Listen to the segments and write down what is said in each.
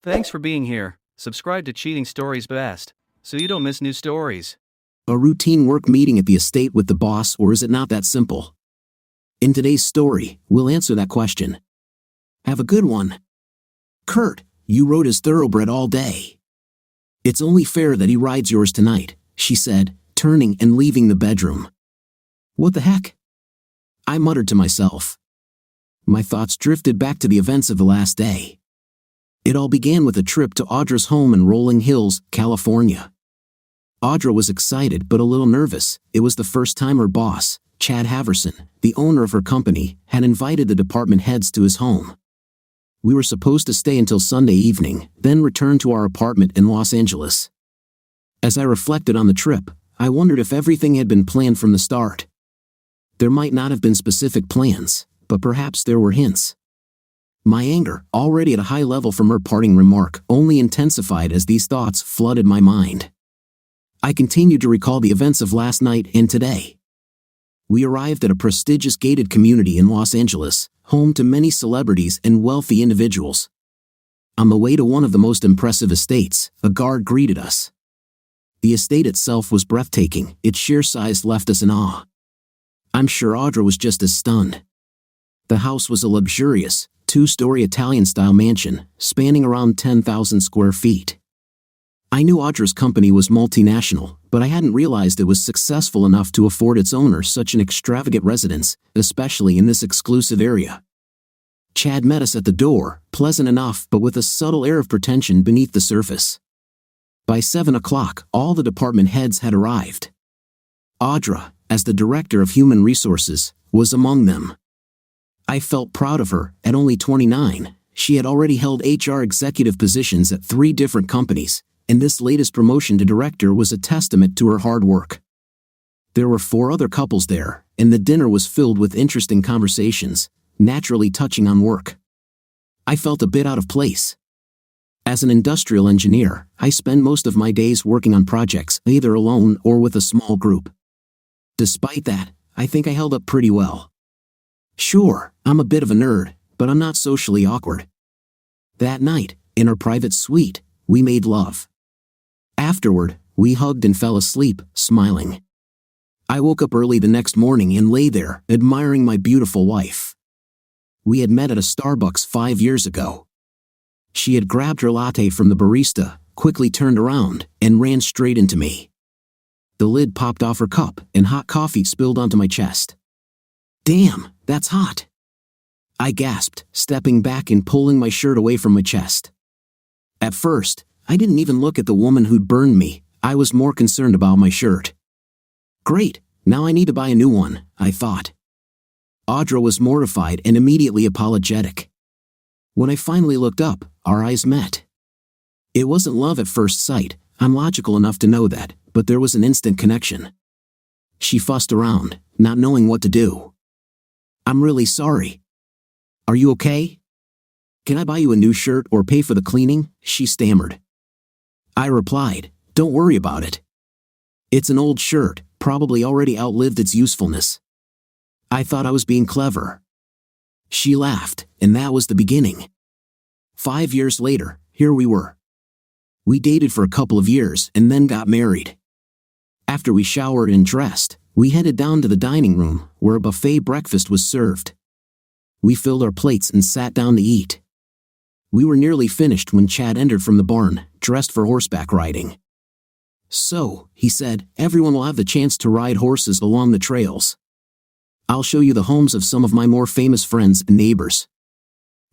Thanks for being here. Subscribe to Cheating Stories Best, so you don't miss new stories. A routine work meeting at the estate with the boss, or is it not that simple? In today's story, we'll answer that question. Have a good one. Kurt, you rode his thoroughbred all day. It's only fair that he rides yours tonight, she said, turning and leaving the bedroom. What the heck? I muttered to myself. My thoughts drifted back to the events of the last day. It all began with a trip to Audra's home in Rolling Hills, California. Audra was excited but a little nervous. It was the first time her boss, Chad Haverson, the owner of her company, had invited the department heads to his home. We were supposed to stay until Sunday evening, then return to our apartment in Los Angeles. As I reflected on the trip, I wondered if everything had been planned from the start. There might not have been specific plans, but perhaps there were hints. My anger, already at a high level from her parting remark, only intensified as these thoughts flooded my mind. I continued to recall the events of last night and today. We arrived at a prestigious gated community in Los Angeles, home to many celebrities and wealthy individuals. On the way to one of the most impressive estates, a guard greeted us. The estate itself was breathtaking. Its sheer size left us in awe. I'm sure Audra was just as stunned. The house was a luxurious, two-story Italian-style mansion, spanning around 10,000 square feet. I knew Audra's company was multinational, but I hadn't realized it was successful enough to afford its owner such an extravagant residence, especially in this exclusive area. Chad met us at the door, pleasant enough but with a subtle air of pretension beneath the surface. By 7 o'clock, all the department heads had arrived. Audra, as the director of human resources, was among them. I felt proud of her. At only 29, she had already held HR executive positions at 3 different companies, and this latest promotion to director was a testament to her hard work. There were 4 other couples there, and the dinner was filled with interesting conversations, naturally touching on work. I felt a bit out of place. As an industrial engineer, I spend most of my days working on projects, either alone or with a small group. Despite that, I think I held up pretty well. Sure, I'm a bit of a nerd, but I'm not socially awkward. That night, in our private suite, we made love. Afterward, we hugged and fell asleep, smiling. I woke up early the next morning and lay there, admiring my beautiful wife. We had met at a Starbucks 5 years ago. She had grabbed her latte from the barista, quickly turned around, and ran straight into me. The lid popped off her cup, and hot coffee spilled onto my chest. Damn, that's hot. I gasped, stepping back and pulling my shirt away from my chest. At first, I didn't even look at the woman who'd burned me. I was more concerned about my shirt. Great, now I need to buy a new one, I thought. Audra was mortified and immediately apologetic. When I finally looked up, our eyes met. It wasn't love at first sight. I'm logical enough to know that, but there was an instant connection. She fussed around, not knowing what to do. I'm really sorry. Are you okay? Can I buy you a new shirt or pay for the cleaning? She stammered. I replied, don't worry about it. It's an old shirt, probably already outlived its usefulness. I thought I was being clever. She laughed, and that was the beginning. 5 years later, here we were. We dated for a couple of years and then got married. After we showered and dressed, we headed down to the dining room, where a buffet breakfast was served. We filled our plates and sat down to eat. We were nearly finished when Chad entered from the barn, dressed for horseback riding. So, he said, everyone will have the chance to ride horses along the trails. I'll show you the homes of some of my more famous friends and neighbors.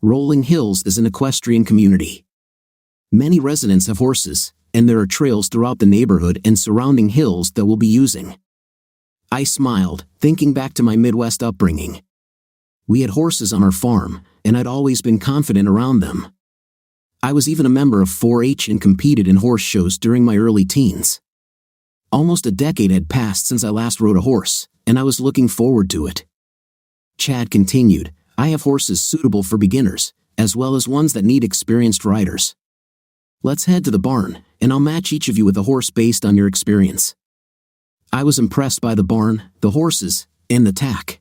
Rolling Hills is an equestrian community. Many residents have horses, and there are trails throughout the neighborhood and surrounding hills that we'll be using. I smiled, thinking back to my Midwest upbringing. We had horses on our farm, and I'd always been confident around them. I was even a member of 4-H and competed in horse shows during my early teens. Almost a decade had passed since I last rode a horse, and I was looking forward to it. Chad continued, I have horses suitable for beginners, as well as ones that need experienced riders. Let's head to the barn, and I'll match each of you with a horse based on your experience. I was impressed by the barn, the horses, and the tack.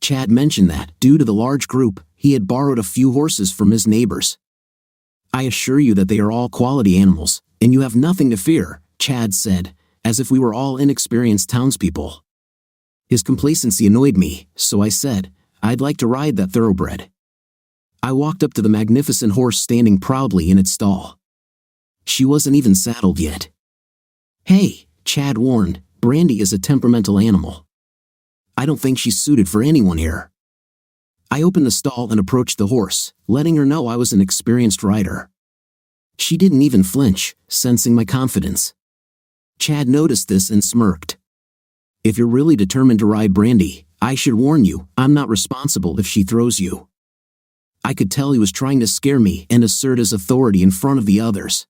Chad mentioned that, due to the large group, he had borrowed a few horses from his neighbors. I assure you that they are all quality animals, and you have nothing to fear, Chad said, as if we were all inexperienced townspeople. His complacency annoyed me, so I said, I'd like to ride that thoroughbred. I walked up to the magnificent horse standing proudly in its stall. She wasn't even saddled yet. Hey, Chad warned, Brandy is a temperamental animal. I don't think she's suited for anyone here. I opened the stall and approached the horse, letting her know I was an experienced rider. She didn't even flinch, sensing my confidence. Chad noticed this and smirked. If you're really determined to ride Brandy, I should warn you, I'm not responsible if she throws you. I could tell he was trying to scare me and assert his authority in front of the others.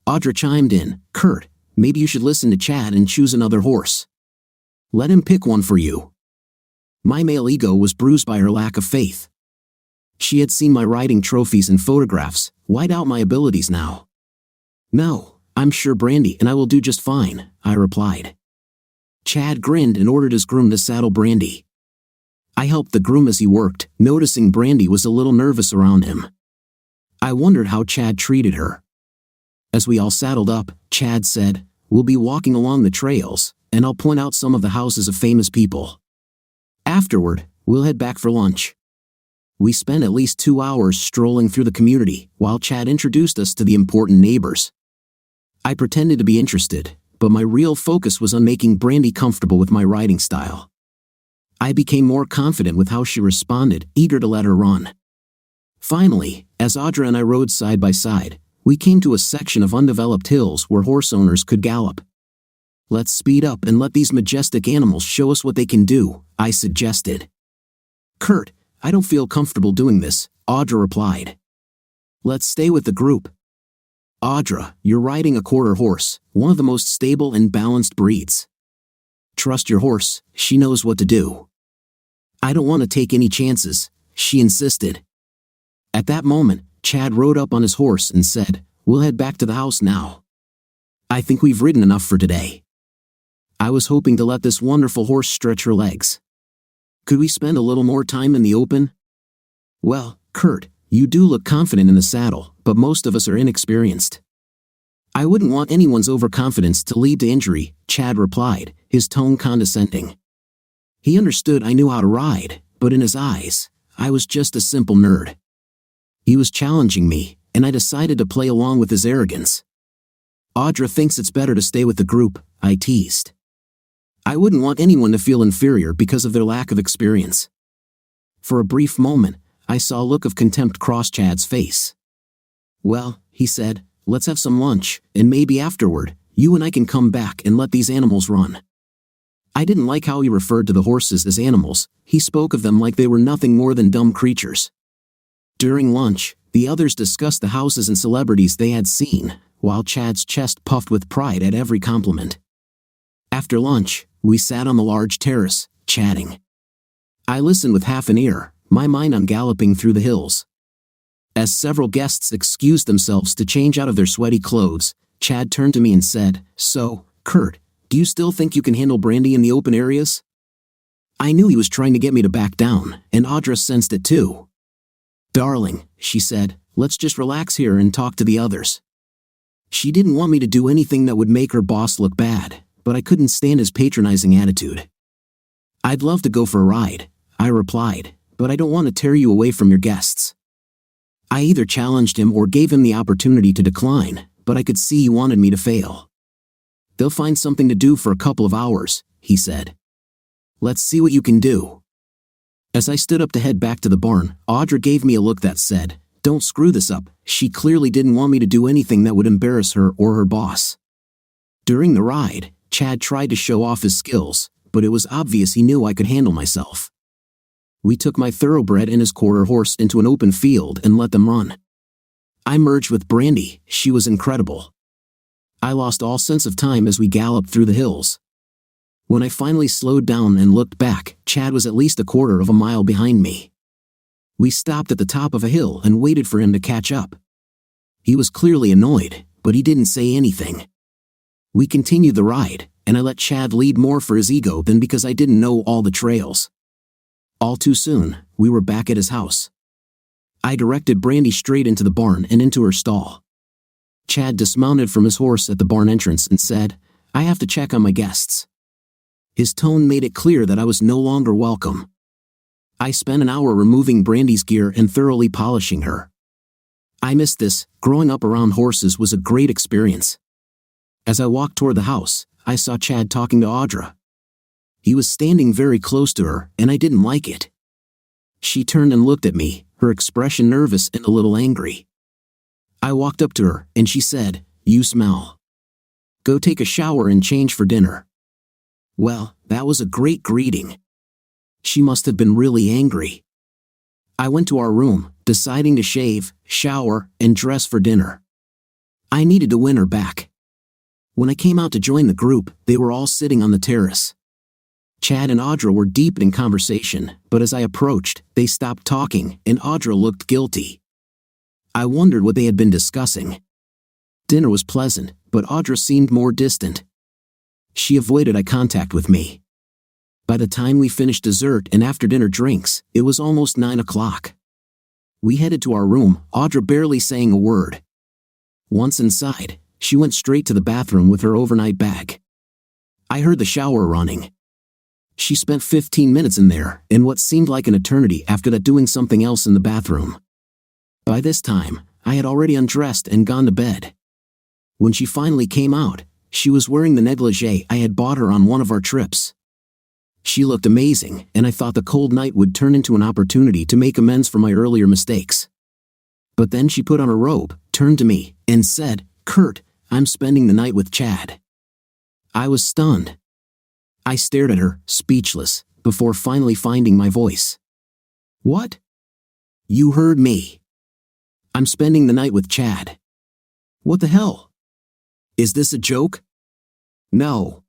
Audra chimed in, Kurt, maybe you should listen to Chad and choose another horse. Let him pick one for you. My male ego was bruised by her lack of faith. She had seen my riding trophies and photographs, why doubt my abilities now? No, I'm sure Brandy and I will do just fine, I replied. Chad grinned and ordered his groom to saddle Brandy. I helped the groom as he worked, noticing Brandy was a little nervous around him. I wondered how Chad treated her. As we all saddled up, Chad said, We'll be walking along the trails, and I'll point out some of the houses of famous people. Afterward, we'll head back for lunch. We spent at least 2 hours strolling through the community, while Chad introduced us to the important neighbors. I pretended to be interested, but my real focus was on making Brandy comfortable with my riding style. I became more confident with how she responded, eager to let her run. Finally, as Audra and I rode side by side, we came to a section of undeveloped hills where horse owners could gallop. Let's speed up and let these majestic animals show us what they can do, I suggested. Kurt, I don't feel comfortable doing this, Audra replied. Let's stay with the group. Audra, you're riding a quarter horse, one of the most stable and balanced breeds. Trust your horse, she knows what to do. I don't want to take any chances, she insisted. At that moment, Chad rode up on his horse and said, We'll head back to the house now. I think we've ridden enough for today. I was hoping to let this wonderful horse stretch her legs. Could we spend a little more time in the open? Well, Kurt, you do look confident in the saddle, but most of us are inexperienced. I wouldn't want anyone's overconfidence to lead to injury, Chad replied, his tone condescending. He understood I knew how to ride, but in his eyes, I was just a simple nerd. He was challenging me, and I decided to play along with his arrogance. Audra thinks it's better to stay with the group, I teased. I wouldn't want anyone to feel inferior because of their lack of experience. For a brief moment, I saw a look of contempt cross Chad's face. Well, he said, let's have some lunch, and maybe afterward, you and I can come back and let these animals run. I didn't like how he referred to the horses as animals, he spoke of them like they were nothing more than dumb creatures. During lunch, the others discussed the houses and celebrities they had seen, while Chad's chest puffed with pride at every compliment. After lunch, we sat on the large terrace, chatting. I listened with half an ear, my mind on galloping through the hills. As several guests excused themselves to change out of their sweaty clothes, Chad turned to me and said, So, Kurt, do you still think you can handle Brandy in the open areas? I knew he was trying to get me to back down, and Audra sensed it too. Darling, she said, let's just relax here and talk to the others. She didn't want me to do anything that would make her boss look bad, but I couldn't stand his patronizing attitude. I'd love to go for a ride, I replied, but I don't want to tear you away from your guests. I either challenged him or gave him the opportunity to decline, but I could see he wanted me to fail. They'll find something to do for a couple of hours, he said. Let's see what you can do. As I stood up to head back to the barn, Audra gave me a look that said, Don't screw this up. She clearly didn't want me to do anything that would embarrass her or her boss. During the ride, Chad tried to show off his skills, but it was obvious he knew I could handle myself. We took my thoroughbred and his quarter horse into an open field and let them run. I merged with Brandy, she was incredible. I lost all sense of time as we galloped through the hills. When I finally slowed down and looked back, Chad was at least a quarter of a mile behind me. We stopped at the top of a hill and waited for him to catch up. He was clearly annoyed, but he didn't say anything. We continued the ride, and I let Chad lead more for his ego than because I didn't know all the trails. All too soon, we were back at his house. I directed Brandy straight into the barn and into her stall. Chad dismounted from his horse at the barn entrance and said, "I have to check on my guests." His tone made it clear that I was no longer welcome. I spent an hour removing Brandy's gear and thoroughly polishing her. I missed this. Growing up around horses was a great experience. As I walked toward the house, I saw Chad talking to Audra. He was standing very close to her, and I didn't like it. She turned and looked at me, her expression nervous and a little angry. I walked up to her, and she said, "You smell. Go take a shower and change for dinner." Well, that was a great greeting. She must have been really angry. I went to our room, deciding to shave, shower, and dress for dinner. I needed to win her back. When I came out to join the group, they were all sitting on the terrace. Chad and Audra were deep in conversation, but as I approached, they stopped talking, and Audra looked guilty. I wondered what they had been discussing. Dinner was pleasant, but Audra seemed more distant. She avoided eye contact with me. By the time we finished dessert and after-dinner drinks, it was almost 9 o'clock. We headed to our room, Audra barely saying a word. Once inside, she went straight to the bathroom with her overnight bag. I heard the shower running. She spent 15 minutes in there, and what seemed like an eternity after that doing something else in the bathroom. By this time, I had already undressed and gone to bed. When she finally came out, she was wearing the negligee I had bought her on one of our trips. She looked amazing, and I thought the cold night would turn into an opportunity to make amends for my earlier mistakes. But then she put on a robe, turned to me, and said, "Kurt, I'm spending the night with Chad." I was stunned. I stared at her, speechless, before finally finding my voice. "What? You heard me. I'm spending the night with Chad. What the hell? Is this a joke?" "No.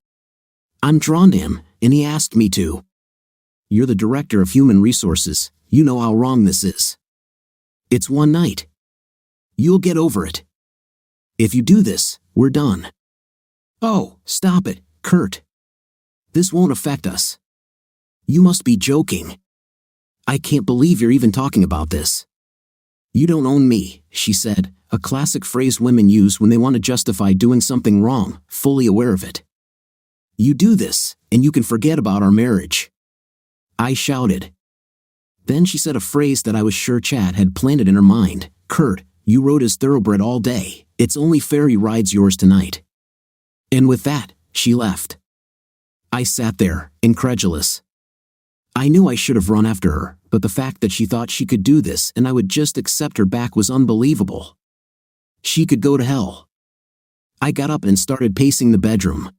I'm drawn to him, and he asked me to." "You're the director of human resources. You know how wrong this is. It's one night. You'll get over it. If you do this, we're done." "Oh, stop it, Kurt. This won't affect us. You must be joking. I can't believe you're even talking about this." "You don't own me," she said, a classic phrase women use when they want to justify doing something wrong, fully aware of it. "You do this, and you can forget about our marriage." I shouted. Then she said a phrase that I was sure Chad had planted in her mind. "Kurt, you rode his thoroughbred all day. It's only fair he rides yours tonight." And with that, she left. I sat there, incredulous. I knew I should have run after her, but the fact that she thought she could do this and I would just accept her back was unbelievable. She could go to hell. I got up and started pacing the bedroom.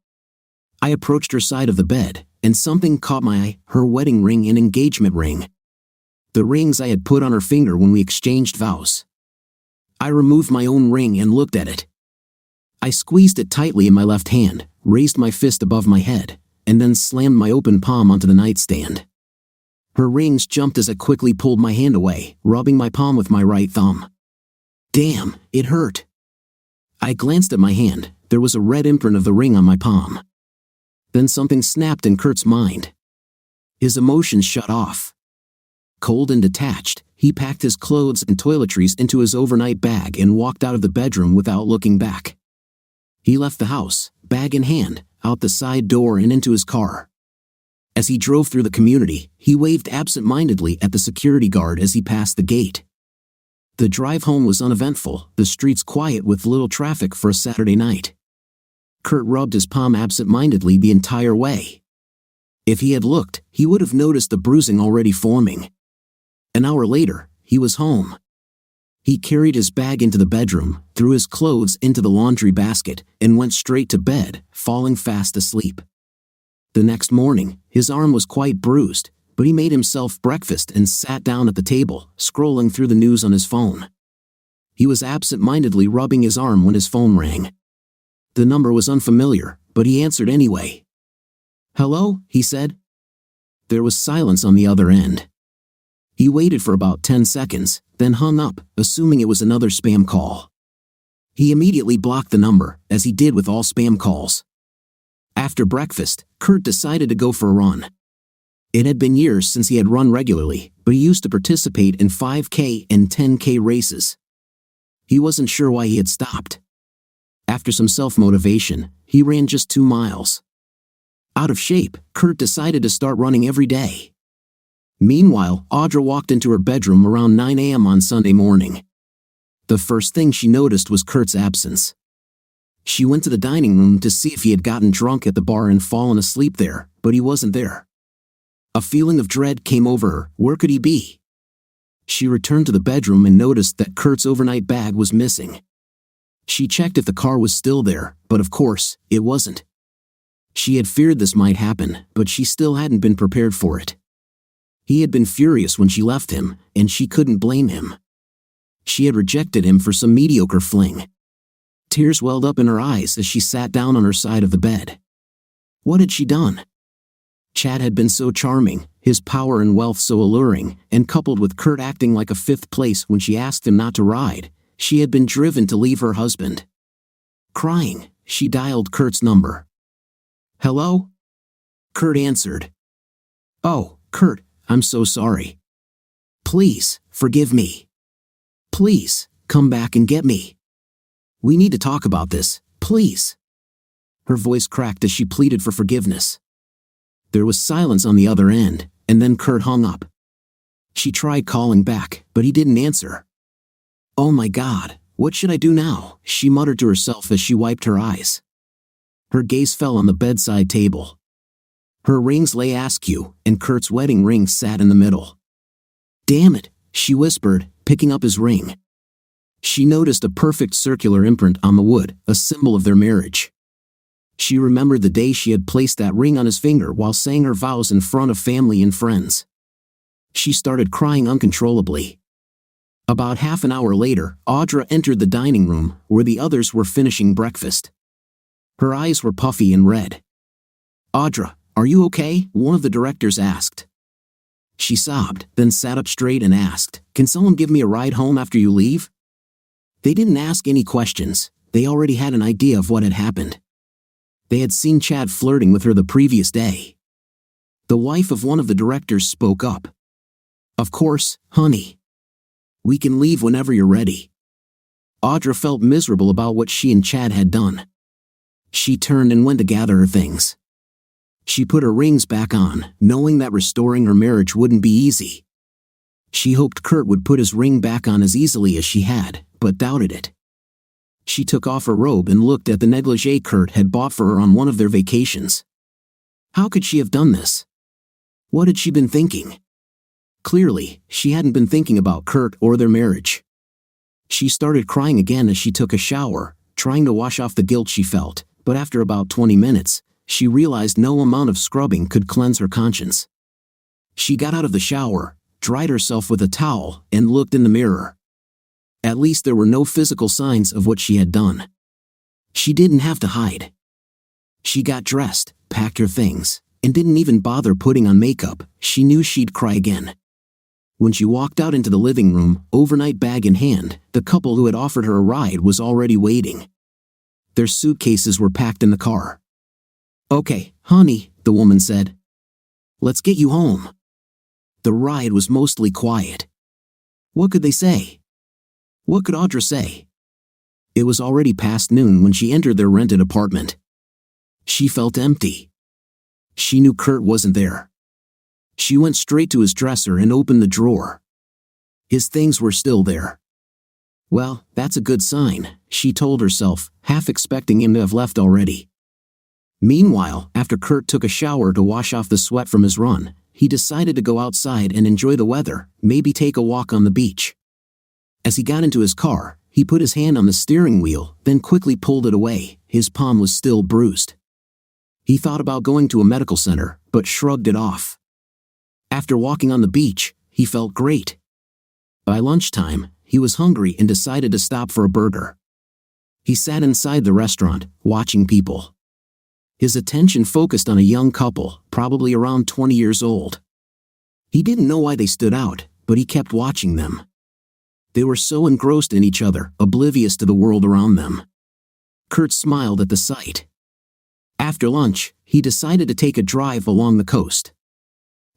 I approached her side of the bed, and something caught my eye, her wedding ring and engagement ring. The rings I had put on her finger when we exchanged vows. I removed my own ring and looked at it. I squeezed it tightly in my left hand, raised my fist above my head, and then slammed my open palm onto the nightstand. Her rings jumped as I quickly pulled my hand away, rubbing my palm with my right thumb. Damn, it hurt. I glanced at my hand. There was a red imprint of the ring on my palm. Then something snapped in Kurt's mind. His emotions shut off. Cold and detached, he packed his clothes and toiletries into his overnight bag and walked out of the bedroom without looking back. He left the house, bag in hand, out the side door and into his car. As he drove through the community, he waved absent-mindedly at the security guard as he passed the gate. The drive home was uneventful, the streets quiet with little traffic for a Saturday night. Kurt rubbed his palm absent-mindedly the entire way. If he had looked, he would have noticed the bruising already forming. An hour later, he was home. He carried his bag into the bedroom, threw his clothes into the laundry basket, and went straight to bed, falling fast asleep. The next morning, his arm was quite bruised, but he made himself breakfast and sat down at the table, scrolling through the news on his phone. He was absent-mindedly rubbing his arm when his phone rang. The number was unfamiliar, but he answered anyway. "Hello?" he said. There was silence on the other end. He waited for about 10 seconds, then hung up, assuming it was another spam call. He immediately blocked the number, as he did with all spam calls. After breakfast, Kurt decided to go for a run. It had been years since he had run regularly, but he used to participate in 5K and 10K races. He wasn't sure why he had stopped. After some self-motivation, he ran just 2 miles. Out of shape, Kurt decided to start running every day. Meanwhile, Audra walked into her bedroom around 9 a.m. on Sunday morning. The first thing she noticed was Kurt's absence. She went to the dining room to see if he had gotten drunk at the bar and fallen asleep there, but he wasn't there. A feeling of dread came over her. Where could he be? She returned to the bedroom and noticed that Kurt's overnight bag was missing. She checked if the car was still there, but of course, it wasn't. She had feared this might happen, but she still hadn't been prepared for it. He had been furious when she left him, and she couldn't blame him. She had rejected him for some mediocre fling. Tears welled up in her eyes as she sat down on her side of the bed. What had she done? Chad had been so charming, his power and wealth so alluring, and coupled with Kurt acting like a fifth place when she asked him not to ride, she had been driven to leave her husband. Crying, she dialed Kurt's number. "Hello?" Kurt answered. "Oh, Kurt, I'm so sorry. Please, forgive me. Please, come back and get me. We need to talk about this, please." Her voice cracked as she pleaded for forgiveness. There was silence on the other end, and then Kurt hung up. She tried calling back, but he didn't answer. "Oh my God, what should I do now?" she muttered to herself as she wiped her eyes. Her gaze fell on the bedside table. Her rings lay askew, and Kurt's wedding ring sat in the middle. "Damn it," she whispered, picking up his ring. She noticed a perfect circular imprint on the wood, a symbol of their marriage. She remembered the day she had placed that ring on his finger while saying her vows in front of family and friends. She started crying uncontrollably. About half an hour later, Audra entered the dining room, where the others were finishing breakfast. Her eyes were puffy and red. "Audra, are you okay?" one of the directors asked. She sobbed, then sat up straight and asked, "Can someone give me a ride home after you leave?" They didn't ask any questions. They already had an idea of what had happened. They had seen Chad flirting with her the previous day. The wife of one of the directors spoke up. "Of course, honey. We can leave whenever you're ready." Audra felt miserable about what she and Chad had done. She turned and went to gather her things. She put her rings back on, knowing that restoring her marriage wouldn't be easy. She hoped Kurt would put his ring back on as easily as she had, but doubted it. She took off her robe and looked at the negligee Kurt had bought for her on one of their vacations. How could she have done this? What had she been thinking? Clearly, she hadn't been thinking about Kurt or their marriage. She started crying again as she took a shower, trying to wash off the guilt she felt, but after about 20 minutes, she realized no amount of scrubbing could cleanse her conscience. She got out of the shower, dried herself with a towel, and looked in the mirror. At least there were no physical signs of what she had done. She didn't have to hide. She got dressed, packed her things, and didn't even bother putting on makeup. She knew she'd cry again. When she walked out into the living room, overnight bag in hand, the couple who had offered her a ride was already waiting. Their suitcases were packed in the car. "Okay, honey," the woman said. "Let's get you home." The ride was mostly quiet. What could they say? What could Audra say? It was already past noon when she entered their rented apartment. She felt empty. She knew Kurt wasn't there. She went straight to his dresser and opened the drawer. His things were still there. Well, that's a good sign, she told herself, half expecting him to have left already. Meanwhile, after Kurt took a shower to wash off the sweat from his run, he decided to go outside and enjoy the weather, maybe take a walk on the beach. As he got into his car, he put his hand on the steering wheel, then quickly pulled it away. His palm was still bruised. He thought about going to a medical center, but shrugged it off. After walking on the beach, he felt great. By lunchtime, he was hungry and decided to stop for a burger. He sat inside the restaurant, watching people. His attention focused on a young couple, probably around 20 years old. He didn't know why they stood out, but he kept watching them. They were so engrossed in each other, oblivious to the world around them. Kurt smiled at the sight. After lunch, he decided to take a drive along the coast.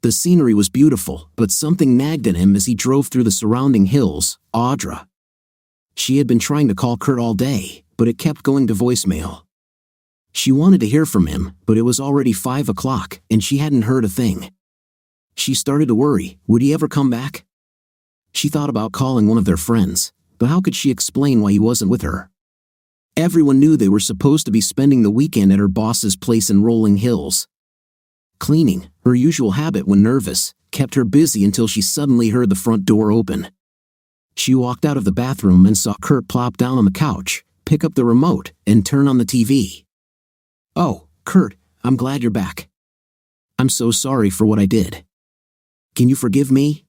The scenery was beautiful, but something nagged at him as he drove through the surrounding hills. Audra. She had been trying to call Kurt all day, but it kept going to voicemail. She wanted to hear from him, but it was already 5 o'clock, and she hadn't heard a thing. She started to worry, would he ever come back? She thought about calling one of their friends, but how could she explain why he wasn't with her? Everyone knew they were supposed to be spending the weekend at her boss's place in Rolling Hills. Cleaning, her usual habit when nervous, kept her busy until she suddenly heard the front door open. She walked out of the bathroom and saw Kurt plop down on the couch, pick up the remote, and turn on the TV. "Oh, Kurt, I'm glad you're back. I'm so sorry for what I did. Can you forgive me?"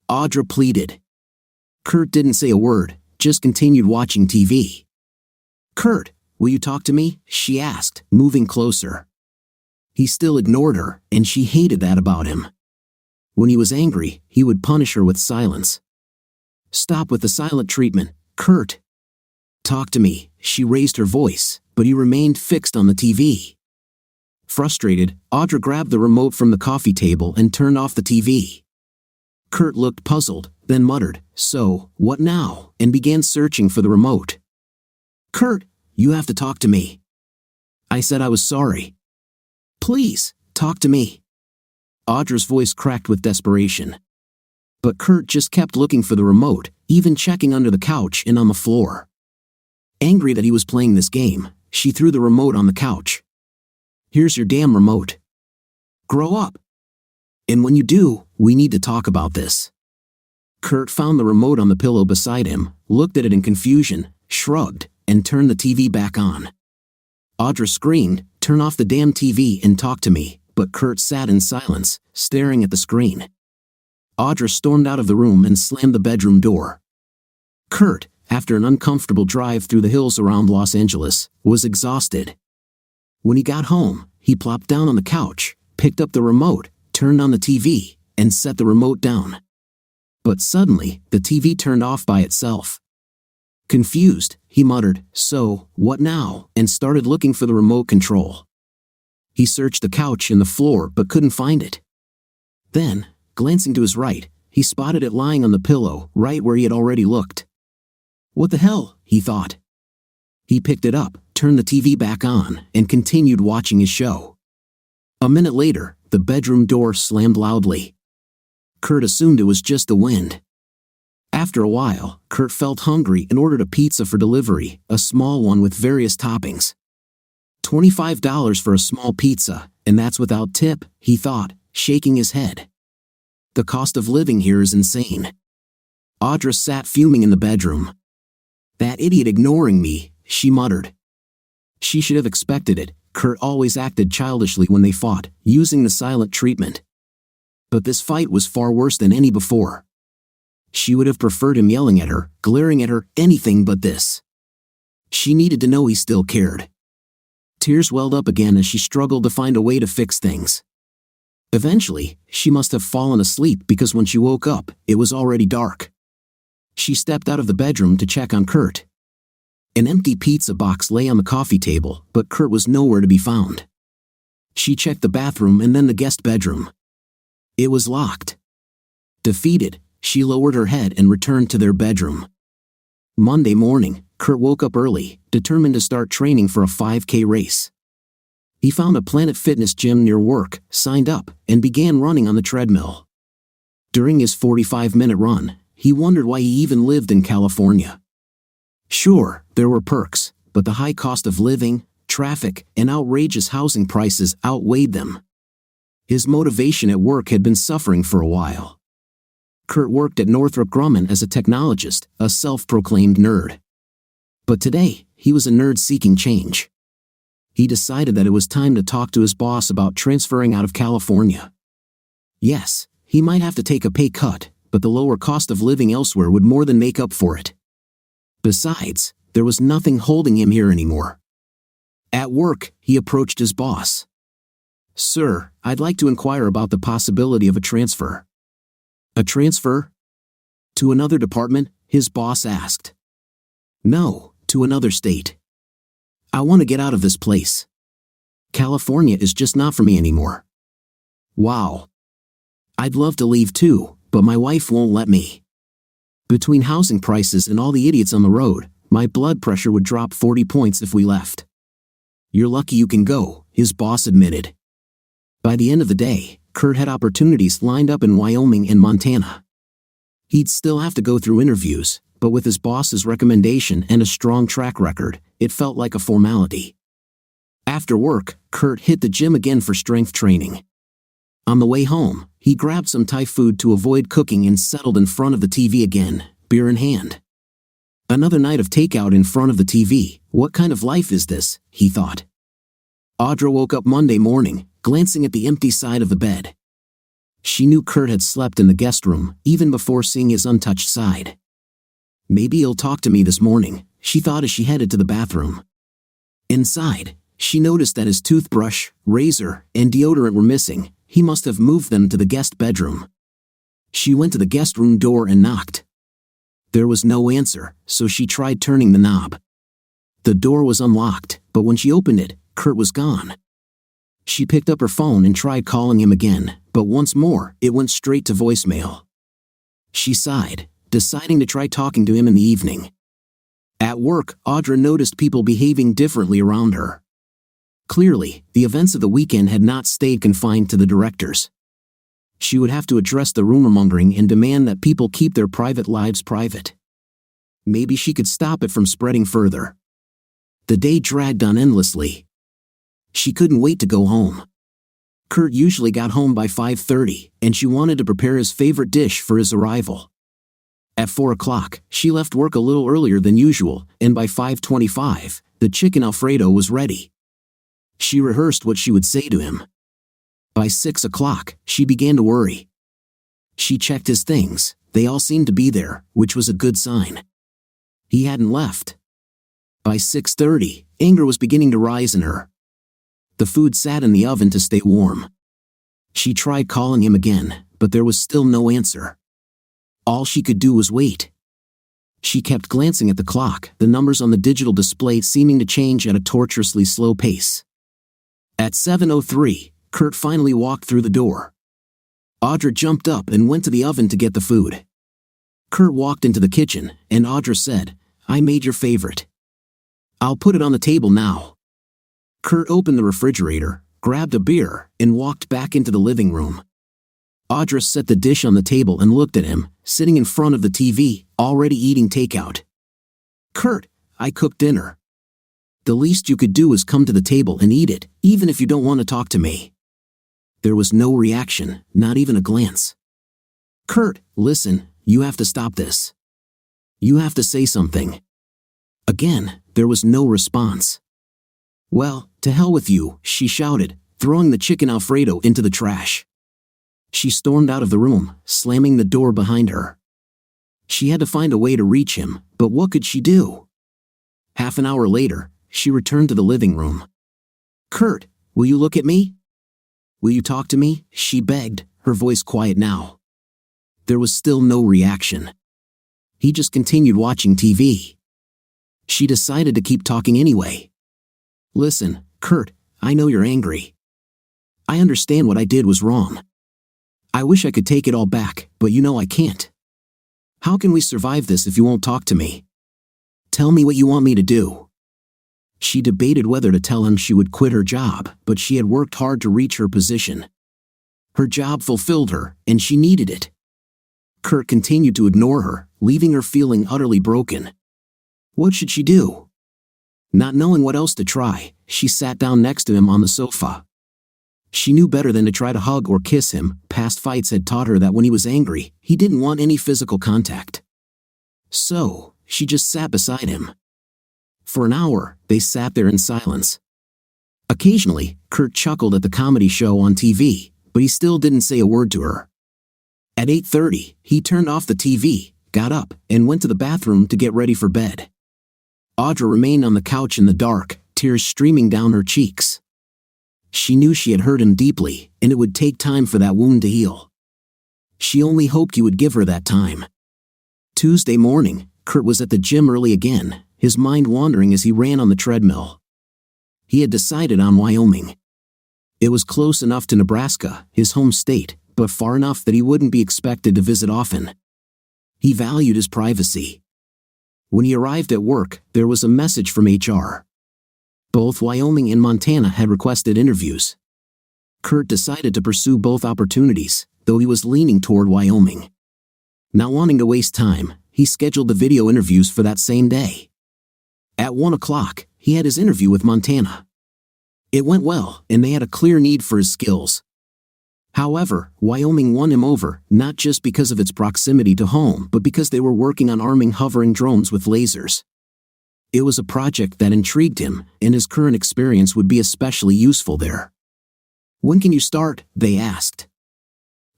Audra pleaded. Kurt didn't say a word, just continued watching TV. "Kurt, will you talk to me?" she asked, moving closer. He still ignored her, and she hated that about him. When he was angry, he would punish her with silence. "Stop with the silent treatment, Kurt. Talk to me," she raised her voice, but he remained fixed on the TV. Frustrated, Audra grabbed the remote from the coffee table and turned off the TV. Kurt looked puzzled, then muttered, "So, what now?" and began searching for the remote. "Kurt, you have to talk to me. I said I was sorry. Please, talk to me." Audra's voice cracked with desperation. But Kurt just kept looking for the remote, even checking under the couch and on the floor. Angry that he was playing this game, she threw the remote on the couch. "Here's your damn remote. Grow up. And when you do, we need to talk about this." Kurt found the remote on the pillow beside him, looked at it in confusion, shrugged, and turned the TV back on. Audra screamed, "Turn off the damn TV and talk to me," but Kurt sat in silence, staring at the screen. Audra stormed out of the room and slammed the bedroom door. Kurt, after an uncomfortable drive through the hills around Los Angeles, was exhausted. When he got home, he plopped down on the couch, picked up the remote, turned on the TV, and set the remote down. But suddenly, the TV turned off by itself. Confused, he muttered, "So, what now?" and started looking for the remote control. He searched the couch and the floor but couldn't find it. Then, glancing to his right, he spotted it lying on the pillow, right where he had already looked. "What the hell?" he thought. He picked it up, turned the TV back on, and continued watching his show. A minute later, the bedroom door slammed loudly. Kurt assumed it was just the wind. After a while, Kurt felt hungry and ordered a pizza for delivery, a small one with various toppings. $25 for a small pizza, and that's without tip, he thought, shaking his head. The cost of living here is insane. Audra sat fuming in the bedroom. "That idiot ignoring me," she muttered. She should have expected it. Kurt always acted childishly when they fought, using the silent treatment. But this fight was far worse than any before. She would have preferred him yelling at her, glaring at her, anything but this. She needed to know he still cared. Tears welled up again as she struggled to find a way to fix things. Eventually, she must have fallen asleep because when she woke up, it was already dark. She stepped out of the bedroom to check on Kurt. An empty pizza box lay on the coffee table, but Kurt was nowhere to be found. She checked the bathroom and then the guest bedroom. It was locked. Defeated, she lowered her head and returned to their bedroom. Monday morning, Kurt woke up early, determined to start training for a 5K race. He found a Planet Fitness gym near work, signed up, and began running on the treadmill. During his 45-minute run, he wondered why he even lived in California. Sure, there were perks, but the high cost of living, traffic, and outrageous housing prices outweighed them. His motivation at work had been suffering for a while. Kurt worked at Northrop Grumman as a technologist, a self-proclaimed nerd. But today, he was a nerd seeking change. He decided that it was time to talk to his boss about transferring out of California. Yes, he might have to take a pay cut, but the lower cost of living elsewhere would more than make up for it. Besides, there was nothing holding him here anymore. At work, he approached his boss. "Sir, I'd like to inquire about the possibility of a transfer." "A transfer? To another department?" his boss asked. "No, to another state. I want to get out of this place. California is just not for me anymore." "Wow. I'd love to leave too, but my wife won't let me. Between housing prices and all the idiots on the road, my blood pressure would drop 40 points if we left. You're lucky you can go, his boss admitted. By the end of the day, Kurt had opportunities lined up in Wyoming and Montana. He'd still have to go through interviews, but with his boss's recommendation and a strong track record, it felt like a formality. After work, Kurt hit the gym again for strength training. On the way home, he grabbed some Thai food to avoid cooking and settled in front of the TV again, beer in hand. Another night of takeout in front of the TV. What kind of life is this, he thought. Audra woke up Monday morning, glancing at the empty side of the bed. She knew Kurt had slept in the guest room, even before seeing his untouched side. Maybe he'll talk to me this morning, she thought as she headed to the bathroom. Inside, she noticed that his toothbrush, razor, and deodorant were missing. He must have moved them to the guest bedroom. She went to the guest room door and knocked. There was no answer, so she tried turning the knob. The door was unlocked, but when she opened it, Kurt was gone. She picked up her phone and tried calling him again, but once more, it went straight to voicemail. She sighed, deciding to try talking to him in the evening. At work, Audra noticed people behaving differently around her. Clearly, the events of the weekend had not stayed confined to the directors. She would have to address the rumor-mongering and demand that people keep their private lives private. Maybe she could stop it from spreading further. The day dragged on endlessly. She couldn't wait to go home. Kurt usually got home by 5:30, and she wanted to prepare his favorite dish for his arrival. At 4 o'clock, she left work a little earlier than usual, and by 5:25, the chicken Alfredo was ready. She rehearsed what she would say to him. By 6 o'clock, she began to worry. She checked his things. They all seemed to be there, which was a good sign. He hadn't left. By 6:30, anger was beginning to rise in her. The food sat in the oven to stay warm. She tried calling him again, but there was still no answer. All she could do was wait. She kept glancing at the clock, the numbers on the digital display seeming to change at a torturously slow pace. At 7:03, Kurt finally walked through the door. Audra jumped up and went to the oven to get the food. Kurt walked into the kitchen, and Audra said, "I made your favorite. I'll put it on the table now." Kurt opened the refrigerator, grabbed a beer, and walked back into the living room. Audra set the dish on the table and looked at him, sitting in front of the TV, already eating takeout. "Kurt, I cooked dinner. The least you could do is come to the table and eat it, even if you don't want to talk to me." There was no reaction, not even a glance. "Kurt, listen, you have to stop this. You have to say something." Again, there was no response. "Well, to hell with you," she shouted, throwing the chicken Alfredo into the trash. She stormed out of the room, slamming the door behind her. She had to find a way to reach him, but what could she do? Half an hour later, she returned to the living room. "Kurt, will you look at me? Will you talk to me?" she begged, her voice quiet now. There was still no reaction. He just continued watching TV. She decided to keep talking anyway. "Listen, Kurt, I know you're angry. I understand what I did was wrong. I wish I could take it all back, but you know I can't. How can we survive this if you won't talk to me? Tell me what you want me to do." She debated whether to tell him she would quit her job, but she had worked hard to reach her position. Her job fulfilled her, and she needed it. Kurt continued to ignore her, leaving her feeling utterly broken. What should she do? Not knowing what else to try, she sat down next to him on the sofa. She knew better than to try to hug or kiss him. Past fights had taught her that when he was angry, he didn't want any physical contact. So, she just sat beside him. For an hour, they sat there in silence. Occasionally, Kurt chuckled at the comedy show on TV, but he still didn't say a word to her. At 8:30, he turned off the TV, got up, and went to the bathroom to get ready for bed. Audra remained on the couch in the dark, tears streaming down her cheeks. She knew she had hurt him deeply, and it would take time for that wound to heal. She only hoped he would give her that time. Tuesday morning, Kurt was at the gym early again, his mind wandering as he ran on the treadmill. He had decided on Wyoming. It was close enough to Nebraska, his home state, but far enough that he wouldn't be expected to visit often. He valued his privacy. When he arrived at work, there was a message from HR. Both Wyoming and Montana had requested interviews. Kurt decided to pursue both opportunities, though he was leaning toward Wyoming. Not wanting to waste time, he scheduled the video interviews for that same day. At 1 o'clock, he had his interview with Montana. It went well, and they had a clear need for his skills. However, Wyoming won him over, not just because of its proximity to home, but because they were working on arming hovering drones with lasers. It was a project that intrigued him, and his current experience would be especially useful there. "When can you start?" they asked.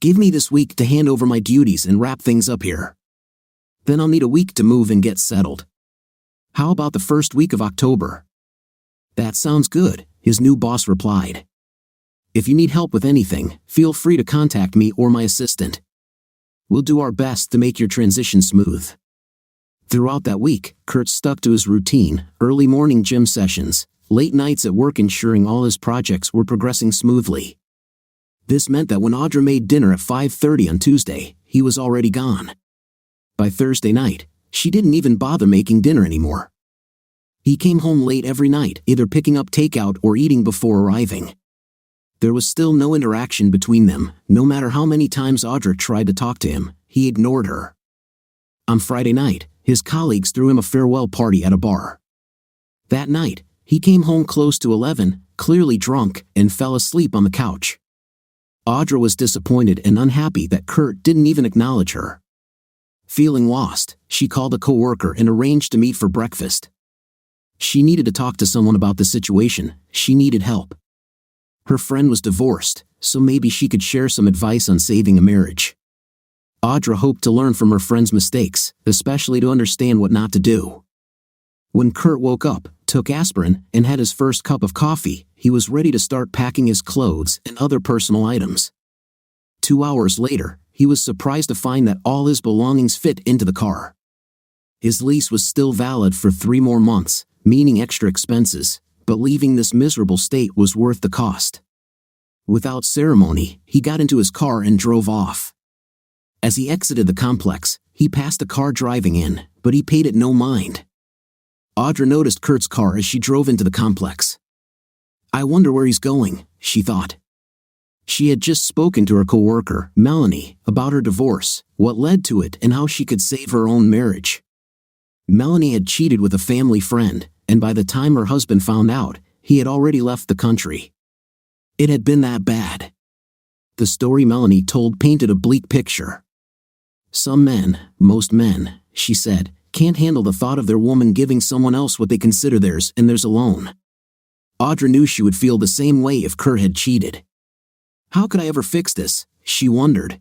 "Give me this week to hand over my duties and wrap things up here. Then I'll need a week to move and get settled. How about the first week of October?" "That sounds good," his new boss replied. "If you need help with anything, feel free to contact me or my assistant. We'll do our best to make your transition smooth." Throughout that week, Kurt stuck to his routine: early morning gym sessions, late nights at work, ensuring all his projects were progressing smoothly. This meant that when Audra made dinner at 5:30 on Tuesday, he was already gone. By Thursday night, she didn't even bother making dinner anymore. He came home late every night, either picking up takeout or eating before arriving. There was still no interaction between them. No matter how many times Audra tried to talk to him, he ignored her. On Friday night, his colleagues threw him a farewell party at a bar. That night, he came home close to 11, clearly drunk, and fell asleep on the couch. Audra was disappointed and unhappy that Kurt didn't even acknowledge her. Feeling lost, she called a coworker and arranged to meet for breakfast. She needed to talk to someone about the situation. She needed help. Her friend was divorced, so maybe she could share some advice on saving a marriage. Audra hoped to learn from her friend's mistakes, especially to understand what not to do. When Kurt woke up, took aspirin, and had his first cup of coffee, he was ready to start packing his clothes and other personal items. 2 hours later, he was surprised to find that all his belongings fit into the car. His lease was still valid for 3 more months, meaning extra expenses, but leaving this miserable state was worth the cost. Without ceremony, he got into his car and drove off. As he exited the complex, he passed a car driving in, but he paid it no mind. Audra noticed Kurt's car as she drove into the complex. "I wonder where he's going," she thought. She had just spoken to her coworker, Melanie, about her divorce, what led to it, and how she could save her own marriage. Melanie had cheated with a family friend, and by the time her husband found out, he had already left the country. It had been that bad. The story Melanie told painted a bleak picture. "Some men, most men," she said, "can't handle the thought of their woman giving someone else what they consider theirs and theirs alone." Audra knew she would feel the same way if Kurt had cheated. How could I ever fix this? She wondered.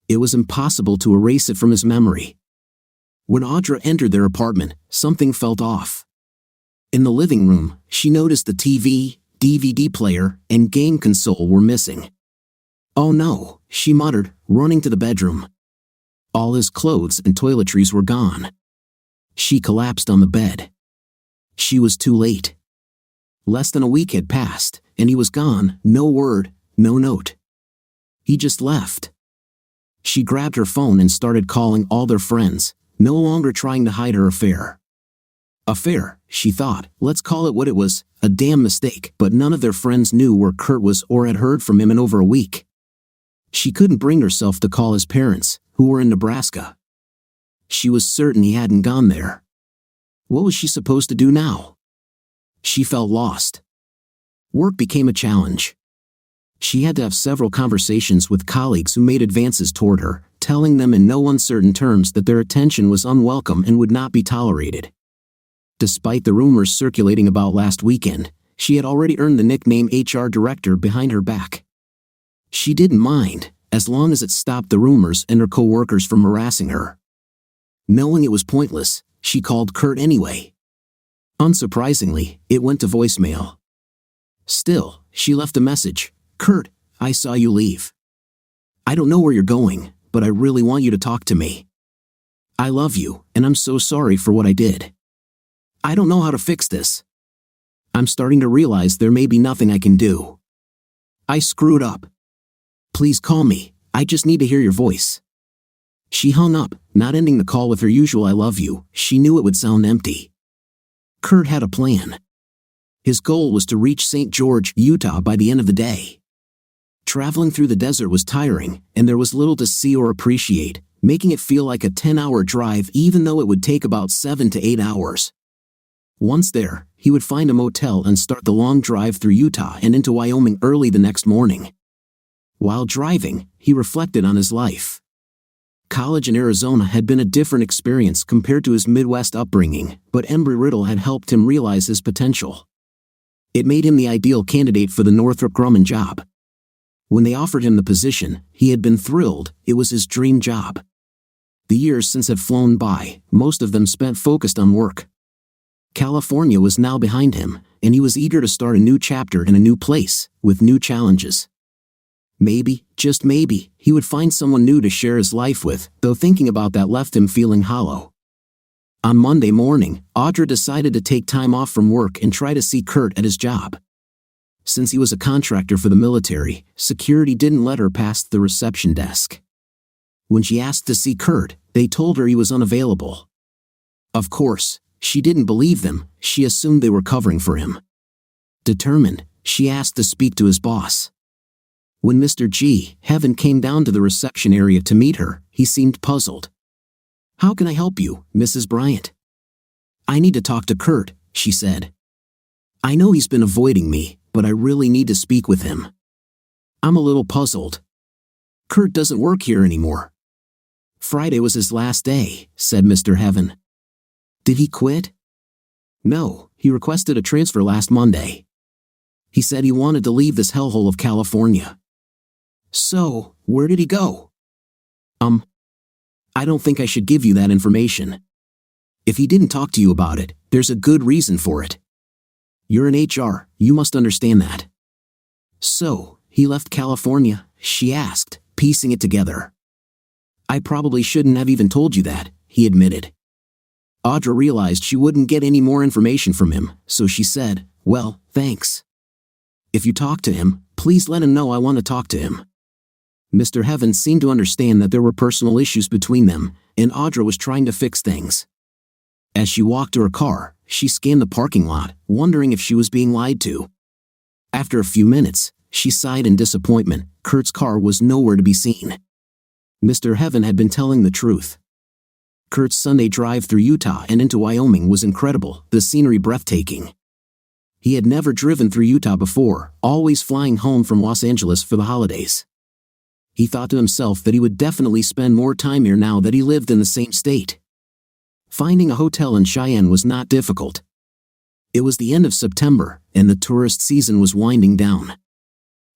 It was impossible to erase it from his memory. When Audra entered their apartment, something felt off. In the living room, she noticed the TV, DVD player, and game console were missing. "Oh no," she muttered, running to the bedroom. All his clothes and toiletries were gone. She collapsed on the bed. She was too late. Less than a week had passed, and he was gone, no word, no note. He just left. She grabbed her phone and started calling all their friends, no longer trying to hide her affair. Affair, she thought, let's call it what it was, a damn mistake, but none of their friends knew where Kurt was or had heard from him in over a week. She couldn't bring herself to call his parents, who were in Nebraska. She was certain he hadn't gone there. What was she supposed to do now? She felt lost. Work became a challenge. She had to have several conversations with colleagues who made advances toward her, telling them in no uncertain terms that their attention was unwelcome and would not be tolerated. Despite the rumors circulating about last weekend, she had already earned the nickname HR Director behind her back. She didn't mind, as long as it stopped the rumors and her coworkers from harassing her. Knowing it was pointless, she called Kurt anyway. Unsurprisingly, it went to voicemail. Still, she left a message. "Kurt, I saw you leave. I don't know where you're going, but I really want you to talk to me. I love you, and I'm so sorry for what I did. I don't know how to fix this. I'm starting to realize there may be nothing I can do. I screwed up. Please call me. I just need to hear your voice." She hung up, not ending the call with her usual "I love you." She knew it would sound empty. Kurt had a plan. His goal was to reach St. George, Utah by the end of the day. Traveling through the desert was tiring, and there was little to see or appreciate, making it feel like a 10-hour drive even though it would take about 7 to 8 hours. Once there, he would find a motel and start the long drive through Utah and into Wyoming early the next morning. While driving, he reflected on his life. College in Arizona had been a different experience compared to his Midwest upbringing, but Embry-Riddle had helped him realize his potential. It made him the ideal candidate for the Northrop Grumman job. When they offered him the position, he had been thrilled. It was his dream job. The years since had flown by, most of them spent focused on work. California was now behind him, and he was eager to start a new chapter in a new place, with new challenges. Maybe, just maybe, he would find someone new to share his life with, though thinking about that left him feeling hollow. On Monday morning, Audra decided to take time off from work and try to see Kurt at his job. Since he was a contractor for the military, security didn't let her past the reception desk. When she asked to see Kurt, they told her he was unavailable. Of course, she didn't believe them. She assumed they were covering for him. Determined, she asked to speak to his boss. When Mr. G. Heaven came down to the reception area to meet her, he seemed puzzled. "How can I help you, Mrs. Bryant?" "I need to talk to Kurt," she said. "I know he's been avoiding me, but I really need to speak with him. I'm a little puzzled. Kurt doesn't work here anymore." "Friday was his last day," said Mr. Heaven. "Did he quit?" "No, he requested a transfer last Monday. He said he wanted to leave this hellhole of California." "So, where did he go?" I don't think I should give you that information. If he didn't talk to you about it, there's a good reason for it. You're in HR, you must understand that." "So, he left California?" she asked, piecing it together. "I probably shouldn't have even told you that," he admitted. Audra realized she wouldn't get any more information from him, so she said, "Well, thanks. If you talk to him, please let him know I want to talk to him." Mr. Heaven seemed to understand that there were personal issues between them, and Audra was trying to fix things. As she walked to her car, she scanned the parking lot, wondering if she was being lied to. After a few minutes, she sighed in disappointment. Kurt's car was nowhere to be seen. Mr. Heaven had been telling the truth. Kurt's Sunday drive through Utah and into Wyoming was incredible, the scenery breathtaking. He had never driven through Utah before, always flying home from Los Angeles for the holidays. He thought to himself that he would definitely spend more time here now that he lived in the same state. Finding a hotel in Cheyenne was not difficult. It was the end of September, and the tourist season was winding down.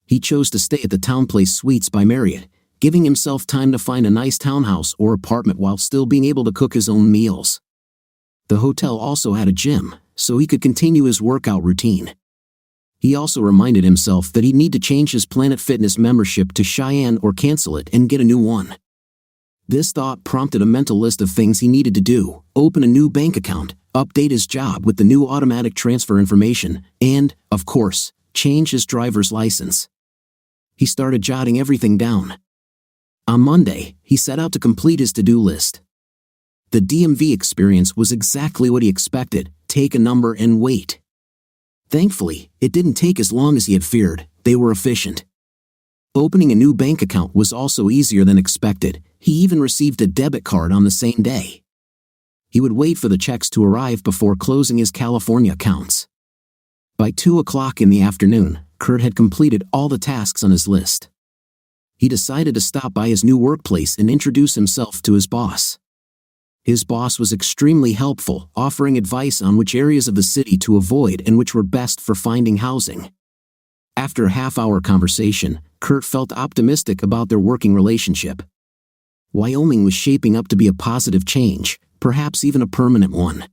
He chose to stay at the TownePlace Suites by Marriott, giving himself time to find a nice townhouse or apartment while still being able to cook his own meals. The hotel also had a gym, so he could continue his workout routine. He also reminded himself that he'd need to change his Planet Fitness membership to Cheyenne or cancel it and get a new one. This thought prompted a mental list of things he needed to do: open a new bank account, update his job with the new automatic transfer information, and, of course, change his driver's license. He started jotting everything down. On Monday, he set out to complete his to-do list. The DMV experience was exactly what he expected: take a number and wait. Thankfully, it didn't take as long as he had feared. They were efficient. Opening a new bank account was also easier than expected. He even received a debit card on the same day. He would wait for the checks to arrive before closing his California accounts. By 2 o'clock in the afternoon, Kurt had completed all the tasks on his list. He decided to stop by his new workplace and introduce himself to his boss. His boss was extremely helpful, offering advice on which areas of the city to avoid and which were best for finding housing. After a half-hour conversation, Kurt felt optimistic about their working relationship. Wyoming was shaping up to be a positive change, perhaps even a permanent one.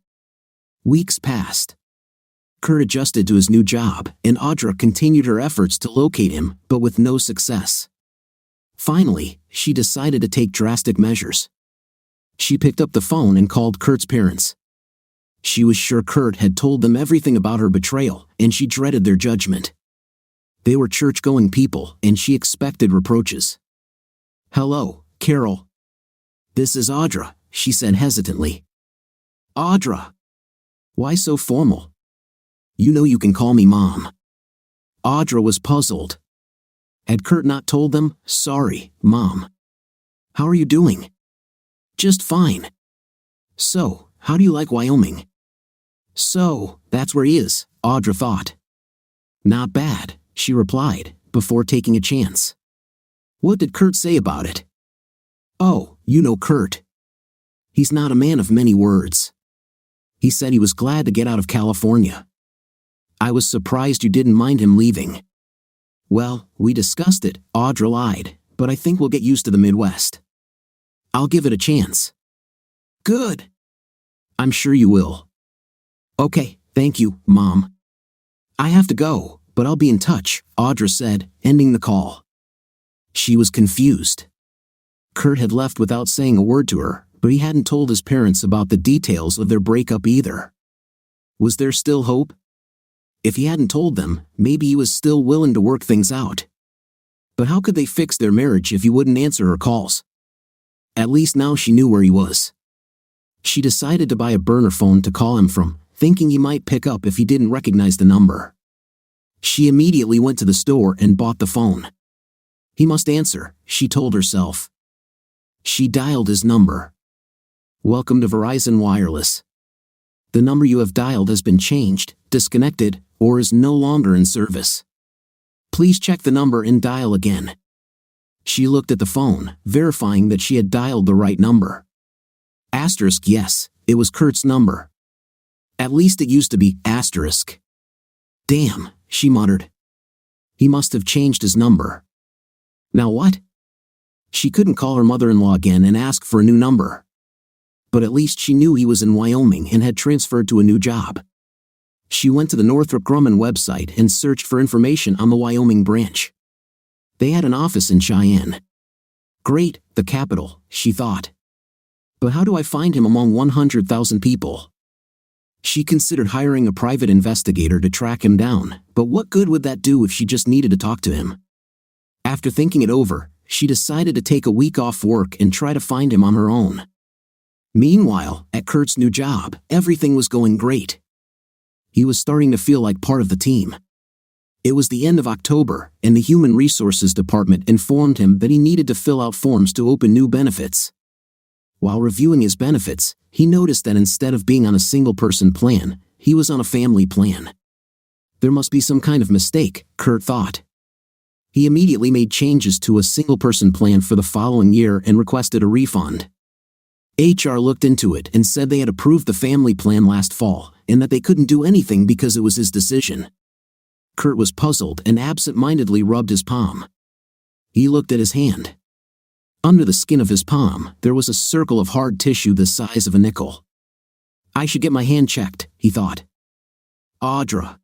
Weeks passed. Kurt adjusted to his new job, and Audra continued her efforts to locate him, but with no success. Finally, she decided to take drastic measures. She picked up the phone and called Kurt's parents. She was sure Kurt had told them everything about her betrayal, and she dreaded their judgment. They were church-going people, and she expected reproaches. "Hello, Carol. This is Audra," she said hesitantly. "Audra. Why so formal? You know you can call me Mom." Audra was puzzled. Had Kurt not told them? "Sorry, Mom. How are you doing?" "Just fine." "So, how do you like Wyoming?" "So, that's where he is," Audra thought. "Not bad," she replied, before taking a chance. "What did Kurt say about it?" "Oh, you know Kurt. He's not a man of many words. He said he was glad to get out of California. I was surprised you didn't mind him leaving." "Well, we discussed it," Audra lied, "but I think we'll get used to the Midwest. I'll give it a chance." "Good. I'm sure you will." "Okay, thank you, Mom. I have to go, but I'll be in touch," Audra said, ending the call. She was confused. Kurt had left without saying a word to her, but he hadn't told his parents about the details of their breakup either. Was there still hope? If he hadn't told them, maybe he was still willing to work things out. But how could they fix their marriage if he wouldn't answer her calls? At least now she knew where he was. She decided to buy a burner phone to call him from, thinking he might pick up if he didn't recognize the number. She immediately went to the store and bought the phone. He must answer, she told herself. She dialed his number. "Welcome to Verizon Wireless. The number you have dialed has been changed, disconnected, or is no longer in service. Please check the number and dial again." She looked at the phone, verifying that she had dialed the right number. Asterisk yes, it was Kurt's number. At least it used to be asterisk. "Damn," she muttered. "He must have changed his number. Now what?" She couldn't call her mother-in-law again and ask for a new number. But at least she knew he was in Wyoming and had transferred to a new job. She went to the Northrop Grumman website and searched for information on the Wyoming branch. They had an office in Cheyenne. Great, the capital, she thought. But how do I find him among 100,000 people? She considered hiring a private investigator to track him down, but what good would that do if she just needed to talk to him? After thinking it over, she decided to take a week off work and try to find him on her own. Meanwhile, at Kurt's new job, everything was going great. He was starting to feel like part of the team. It was the end of October, and the Human Resources Department informed him that he needed to fill out forms to open new benefits. While reviewing his benefits, he noticed that instead of being on a single-person plan, he was on a family plan. There must be some kind of mistake, Kurt thought. He immediately made changes to a single-person plan for the following year and requested a refund. HR looked into it and said they had approved the family plan last fall, and that they couldn't do anything because it was his decision. Kurt was puzzled and absent-mindedly rubbed his palm. He looked at his hand. Under the skin of his palm, there was a circle of hard tissue the size of a nickel. "I should get my hand checked," he thought. Audra.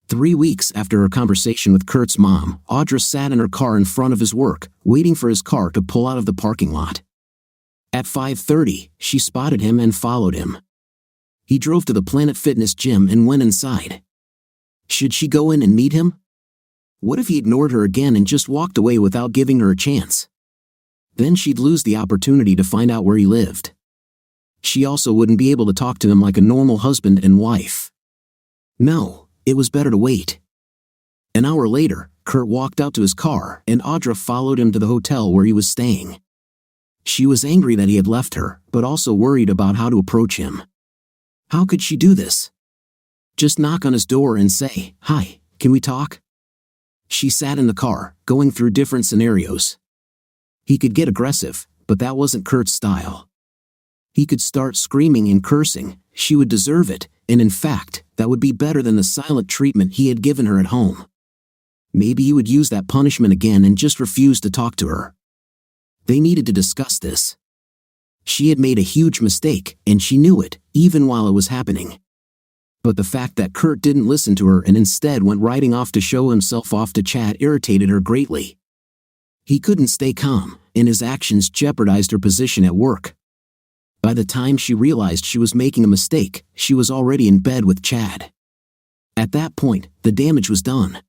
3 weeks after her conversation with Kurt's mom, Audra sat in her car in front of his work, waiting for his car to pull out of the parking lot. At 5:30, she spotted him and followed him. He drove to the Planet Fitness gym and went inside. Should she go in and meet him? What if he ignored her again and just walked away without giving her a chance? Then she'd lose the opportunity to find out where he lived. She also wouldn't be able to talk to him like a normal husband and wife. No, it was better to wait. An hour later, Kurt walked out to his car and Audra followed him to the hotel where he was staying. She was angry that he had left her, but also worried about how to approach him. How could she do this? Just knock on his door and say, "Hi, can we talk?" She sat in the car, going through different scenarios. He could get aggressive, but that wasn't Kurt's style. He could start screaming and cursing. She would deserve it, and in fact, that would be better than the silent treatment he had given her at home. Maybe he would use that punishment again and just refuse to talk to her. They needed to discuss this. She had made a huge mistake, and she knew it, even while it was happening. But the fact that Kurt didn't listen to her and instead went riding off to show himself off to Chad irritated her greatly. He couldn't stay calm, and his actions jeopardized her position at work. By the time she realized she was making a mistake, she was already in bed with Chad. At that point, the damage was done.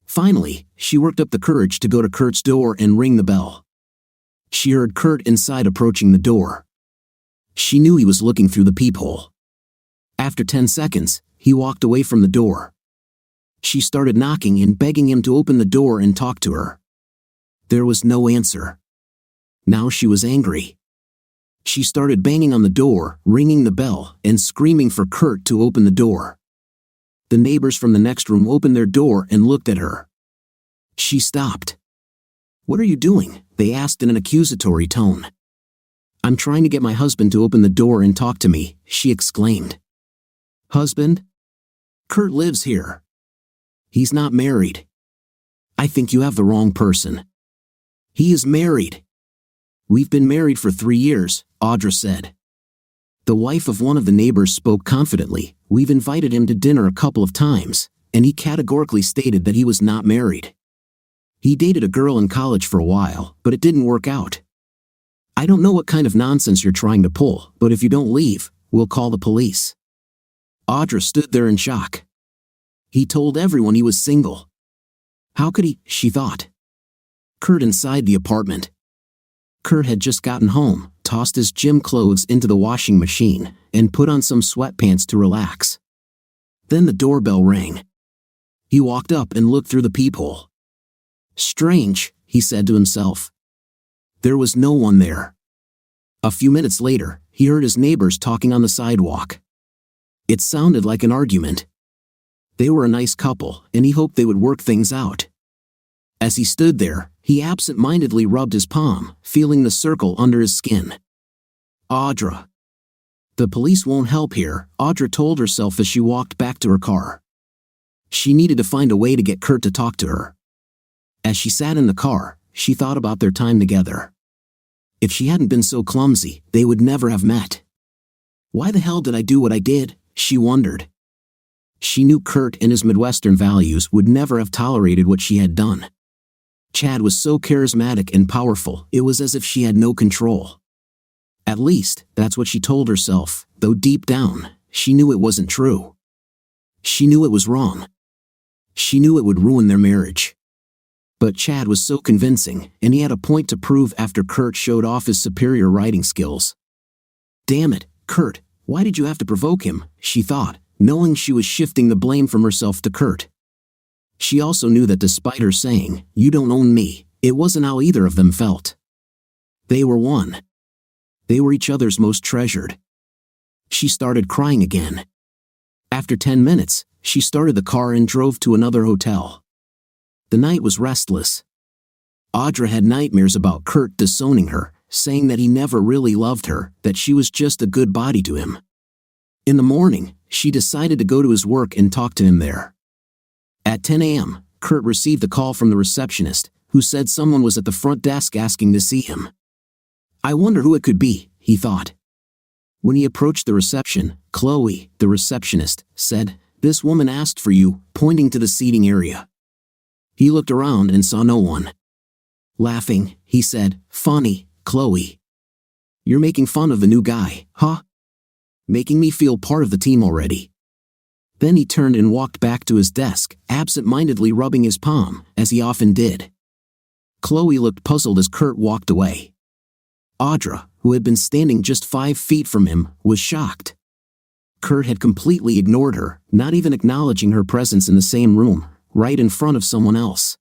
Finally, she worked up the courage to go to Kurt's door and ring the bell. She heard Kurt inside approaching the door. She knew he was looking through the peephole. After 10 seconds, he walked away from the door. She started knocking and begging him to open the door and talk to her. There was no answer. Now she was angry. She started banging on the door, ringing the bell, and screaming for Kurt to open the door. The neighbors from the next room opened their door and looked at her. She stopped. "What are you doing?" they asked in an accusatory tone. "I'm trying to get my husband to open the door and talk to me," she exclaimed. "Husband? Kurt lives here. He's not married. I think you have the wrong person. He is married." "We've been married for 3 years," Audra said. The wife of one of the neighbors spoke confidently. "We've invited him to dinner a couple of times, and he categorically stated that he was not married. He dated a girl in college for a while, but it didn't work out. I don't know what kind of nonsense you're trying to pull, but if you don't leave, we'll call the police." Audra stood there in shock. He told everyone he was single. How could he, she thought. Kurt inside the apartment. Kurt had just gotten home, tossed his gym clothes into the washing machine, and put on some sweatpants to relax. Then the doorbell rang. He walked up and looked through the peephole. "Strange," he said to himself. There was no one there. A few minutes later, he heard his neighbors talking on the sidewalk. It sounded like an argument. They were a nice couple, and he hoped they would work things out. As he stood there, he absent-mindedly rubbed his palm, feeling the circle under his skin. Audra. The police won't help here, Audra told herself as she walked back to her car. She needed to find a way to get Kurt to talk to her. As she sat in the car, she thought about their time together. If she hadn't been so clumsy, they would never have met. Why the hell did I do what I did? She wondered. She knew Kurt and his Midwestern values would never have tolerated what she had done. Chad was so charismatic and powerful, it was as if she had no control. At least, that's what she told herself, though deep down, she knew it wasn't true. She knew it was wrong. She knew it would ruin their marriage. But Chad was so convincing, and he had a point to prove after Kurt showed off his superior writing skills. Damn it, Kurt, why did you have to provoke him, she thought, knowing she was shifting the blame from herself to Kurt. She also knew that despite her saying, "You don't own me," it wasn't how either of them felt. They were one. They were each other's most treasured. She started crying again. After 10 minutes, she started the car and drove to another hotel. The night was restless. Audra had nightmares about Kurt disowning her, saying that he never really loved her, that she was just a good body to him. In the morning, she decided to go to his work and talk to him there. At 10 a.m., Kurt received a call from the receptionist, who said someone was at the front desk asking to see him. I wonder who it could be, he thought. When he approached the reception, Chloe, the receptionist, said, "This woman asked for you," pointing to the seating area. He looked around and saw no one. Laughing, he said, "Funny, Chloe. You're making fun of the new guy, huh? Making me feel part of the team already." Then he turned and walked back to his desk, absent-mindedly rubbing his palm, as he often did. Chloe looked puzzled as Kurt walked away. Audra, who had been standing just 5 feet from him, was shocked. Kurt had completely ignored her, not even acknowledging her presence in the same room, right in front of someone else.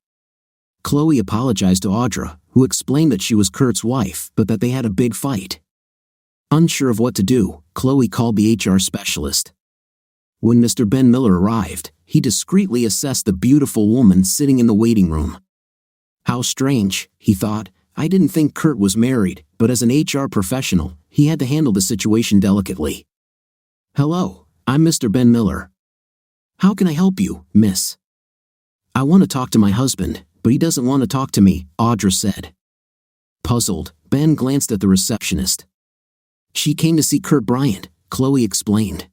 Chloe apologized to Audra, who explained that she was Kurt's wife, but that they had a big fight. Unsure of what to do, Chloe called the HR specialist. When Mr. Ben Miller arrived, he discreetly assessed the beautiful woman sitting in the waiting room. How strange, he thought. I didn't think Kurt was married, but as an HR professional, he had to handle the situation delicately. "Hello, I'm Mr. Ben Miller. How can I help you, miss?" "I want to talk to my husband, but he doesn't want to talk to me," Audra said. Puzzled, Ben glanced at the receptionist. "She came to see Kurt Bryant," Chloe explained.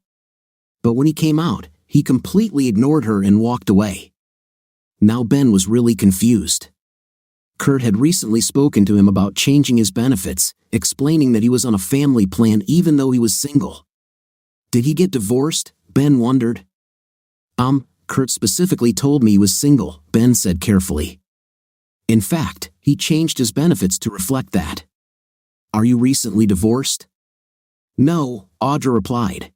But when he came out, he completely ignored her and walked away. Now Ben was really confused. Kurt had recently spoken to him about changing his benefits, explaining that he was on a family plan even though he was single. Did he get divorced? Ben wondered. Kurt specifically told me he was single, Ben said carefully. In fact, he changed his benefits to reflect that. Are you recently divorced? No, Audra replied.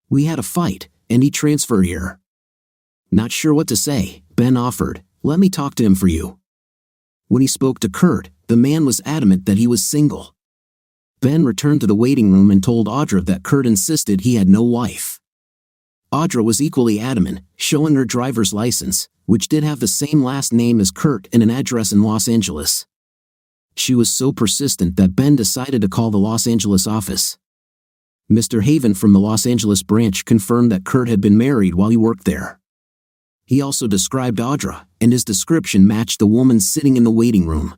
We had a fight, and he transferred here. Not sure what to say, Ben offered. Let me talk to him for you. When he spoke to Kurt, the man was adamant that he was single. Ben returned to the waiting room and told Audra that Kurt insisted he had no wife. Audra was equally adamant, showing her driver's license, which did have the same last name as Kurt and an address in Los Angeles. She was so persistent that Ben decided to call the Los Angeles office. Mr. Haven from the Los Angeles branch confirmed that Kurt had been married while he worked there. He also described Audra, and his description matched the woman sitting in the waiting room.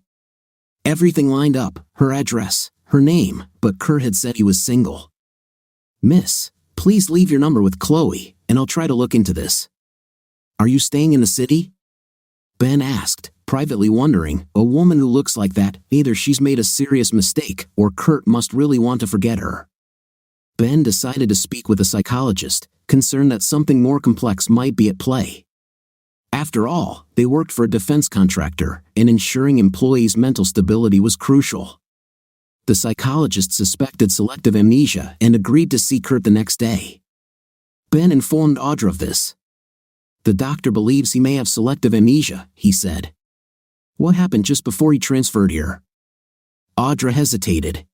Everything lined up, her address, her name, but Kurt had said he was single. Miss, please leave your number with Chloe, and I'll try to look into this. Are you staying in the city? Ben asked, privately wondering, a woman who looks like that, either she's made a serious mistake, or Kurt must really want to forget her. Ben decided to speak with a psychologist, concerned that something more complex might be at play. After all, they worked for a defense contractor, and ensuring employees' mental stability was crucial. The psychologist suspected selective amnesia and agreed to see Kurt the next day. Ben informed Audra of this. The doctor believes he may have selective amnesia, he said. What happened just before he transferred here? Audra hesitated.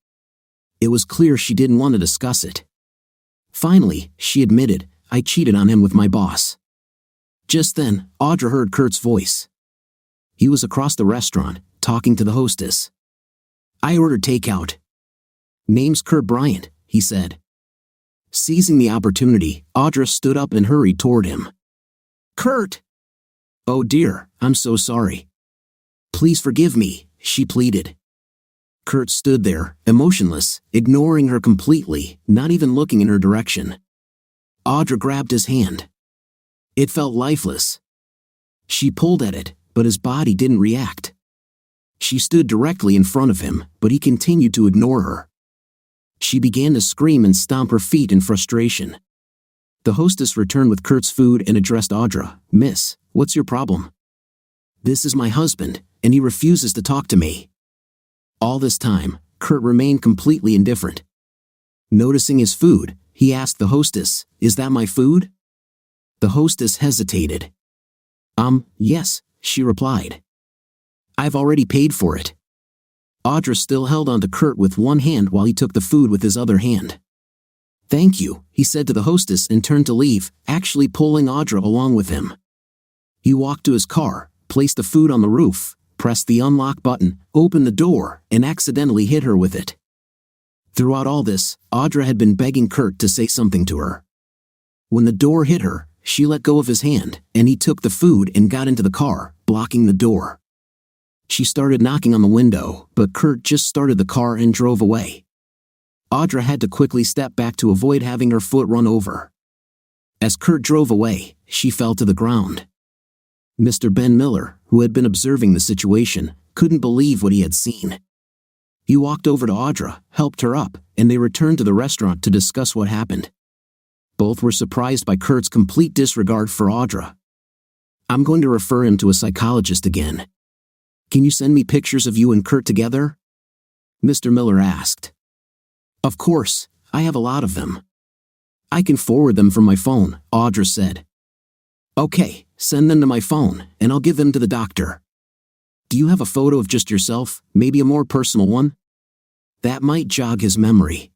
It was clear she didn't want to discuss it. Finally, she admitted, I cheated on him with my boss. Just then, Audra heard Kurt's voice. He was across the restaurant, talking to the hostess. I ordered takeout. Name's Kurt Bryant, he said. Seizing the opportunity, Audra stood up and hurried toward him. Kurt! Oh dear, I'm so sorry. Please forgive me, she pleaded. Kurt stood there, emotionless, ignoring her completely, not even looking in her direction. Audra grabbed his hand. It felt lifeless. She pulled at it, but his body didn't react. She stood directly in front of him, but he continued to ignore her. She began to scream and stomp her feet in frustration. The hostess returned with Kurt's food and addressed Audra. Miss, what's your problem? This is my husband, and he refuses to talk to me. All this time, Kurt remained completely indifferent. Noticing his food, he asked the hostess, Is that my food? The hostess hesitated. Yes, she replied. I've already paid for it. Audra still held onto Kurt with one hand while he took the food with his other hand. Thank you, he said to the hostess and turned to leave, actually pulling Audra along with him. He walked to his car, placed the food on the roof, pressed the unlock button, opened the door, and accidentally hit her with it. Throughout all this, Audra had been begging Kurt to say something to her. When the door hit her, she let go of his hand, and he took the food and got into the car, blocking the door. She started knocking on the window, but Kurt just started the car and drove away. Audra had to quickly step back to avoid having her foot run over. As Kurt drove away, she fell to the ground. Mr. Ben Miller, who had been observing the situation, couldn't believe what he had seen. He walked over to Audra, helped her up, and they returned to the restaurant to discuss what happened. Both were surprised by Kurt's complete disregard for Audra. I'm going to refer him to a psychologist again. Can you send me pictures of you and Kurt together? Mr. Miller asked. Of course, I have a lot of them. I can forward them from my phone, Audra said. Okay, send them to my phone, and I'll give them to the doctor. Do you have a photo of just yourself, maybe a more personal one? That might jog his memory.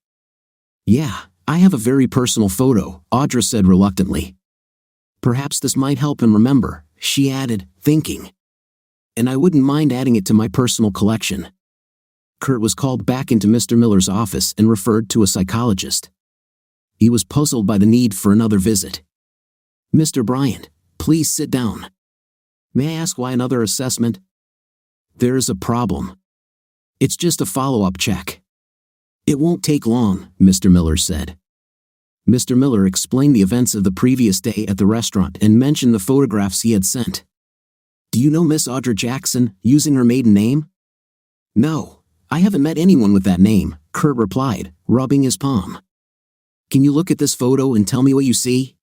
Yeah, I have a very personal photo, Audra said reluctantly. Perhaps this might help him remember, she added, thinking. And I wouldn't mind adding it to my personal collection. Kurt was called back into Mr. Miller's office and referred to a psychologist. He was puzzled by the need for another visit. Mr. Bryant, please sit down. May I ask why another assessment? There is a problem. It's just a follow-up check. It won't take long, Mr. Miller said. Mr. Miller explained the events of the previous day at the restaurant and mentioned the photographs he had sent. Do you know Miss Audra Jackson, using her maiden name? No, I haven't met anyone with that name, Kurt replied, rubbing his palm. Can you look at this photo and tell me what you see?